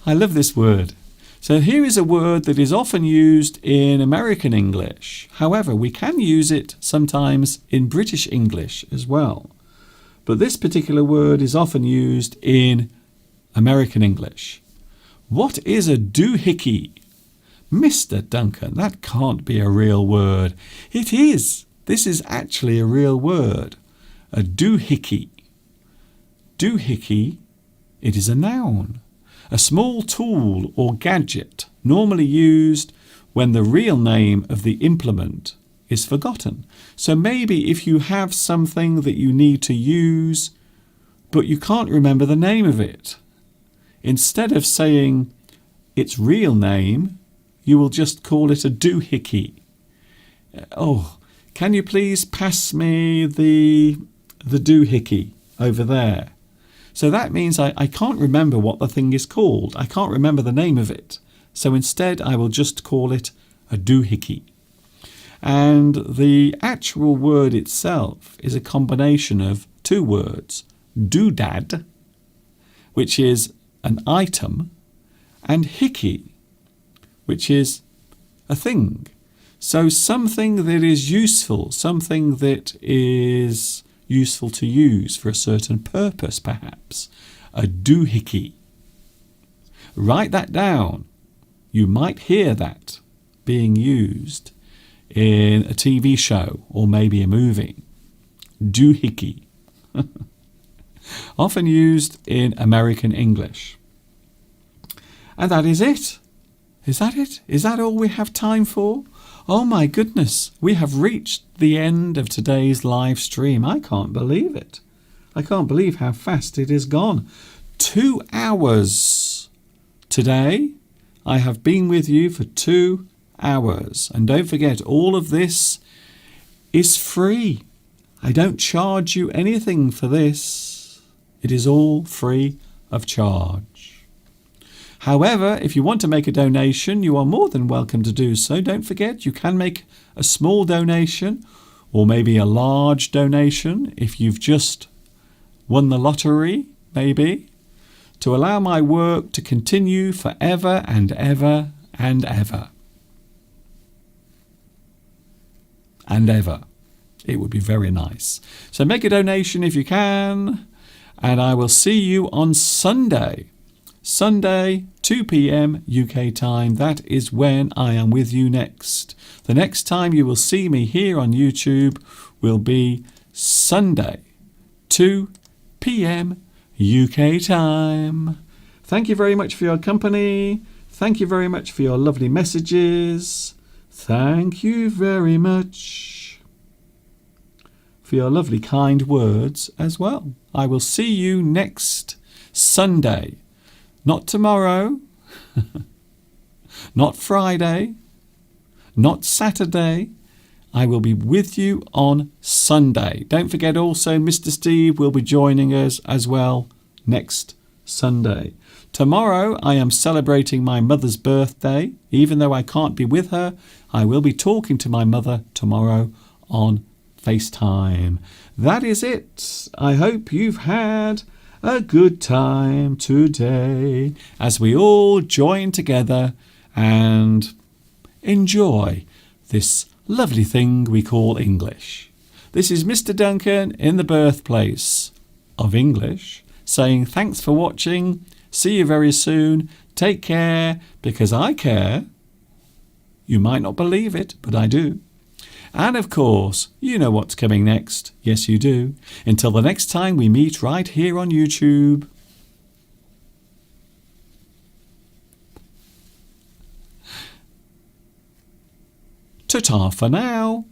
A: I love this word. So here is a word that is often used in American English. However, we can use it sometimes in British English as well. But this particular word is often used in American English. What is a doohickey? Mr. Duncan, that can't be a real word. It is. This is actually a real word. A doohickey. Doohickey, it is a noun. A small tool or gadget normally used when the real name of the implement is forgotten. So maybe if you have something that you need to use, but you can't remember the name of it, instead of saying its real name, you will just call it a doohickey. Oh, can you please pass me the doohickey over there? So that means I can't remember what the thing is called. I can't remember the name of it. So instead I will just call it a doohickey. And the actual word itself is a combination of two words, doodad, which is an item, and hickey, which is a thing. So something that is useful, something that is useful to use for a certain purpose, perhaps. A doohickey. Write that down. You might hear that being used in a TV show or maybe a movie. Doohickey. Often used in American English. And that is it. Is that it? Is that all we have time for? Oh my goodness, we have reached the end of today's live stream. I can't believe it. I can't believe how fast it is gone. 2 hours. Today, I have been with you for 2 hours. And don't forget, all of this is free. I don't charge you anything for this. It is all free of charge. However, if you want to make a donation, you are more than welcome to do so. Don't forget, you can make a small donation or maybe a large donation if you've just won the lottery, maybe, to allow my work to continue forever and ever and ever. And ever. It would be very nice. So make a donation if you can, and I will see you on Sunday. Sunday, 2 p.m. UK time. That is when I am with you next. The next time you will see me here on YouTube will be Sunday, 2 p.m. UK time. Thank you very much for your company. Thank you very much for your lovely messages. Thank you very much for your lovely kind words as well. I will see you next Sunday. Not tomorrow, not Friday, not Saturday. I will be with you on Sunday. Don't forget also Mr. Steve will be joining us as well next Sunday. Tomorrow I am celebrating my mother's birthday. Even though I can't be with her, I will be talking to my mother tomorrow on FaceTime. That is it. I hope you've had a good time today as we all join together and enjoy this lovely thing we call English. This is Mr. Duncan in the birthplace of English saying thanks for watching. See you very soon. Take care, because I care. You might not believe it, but I do. And of course, you know what's coming next. Yes, you do. Until the next time we meet right here on YouTube. Ta-ta for now.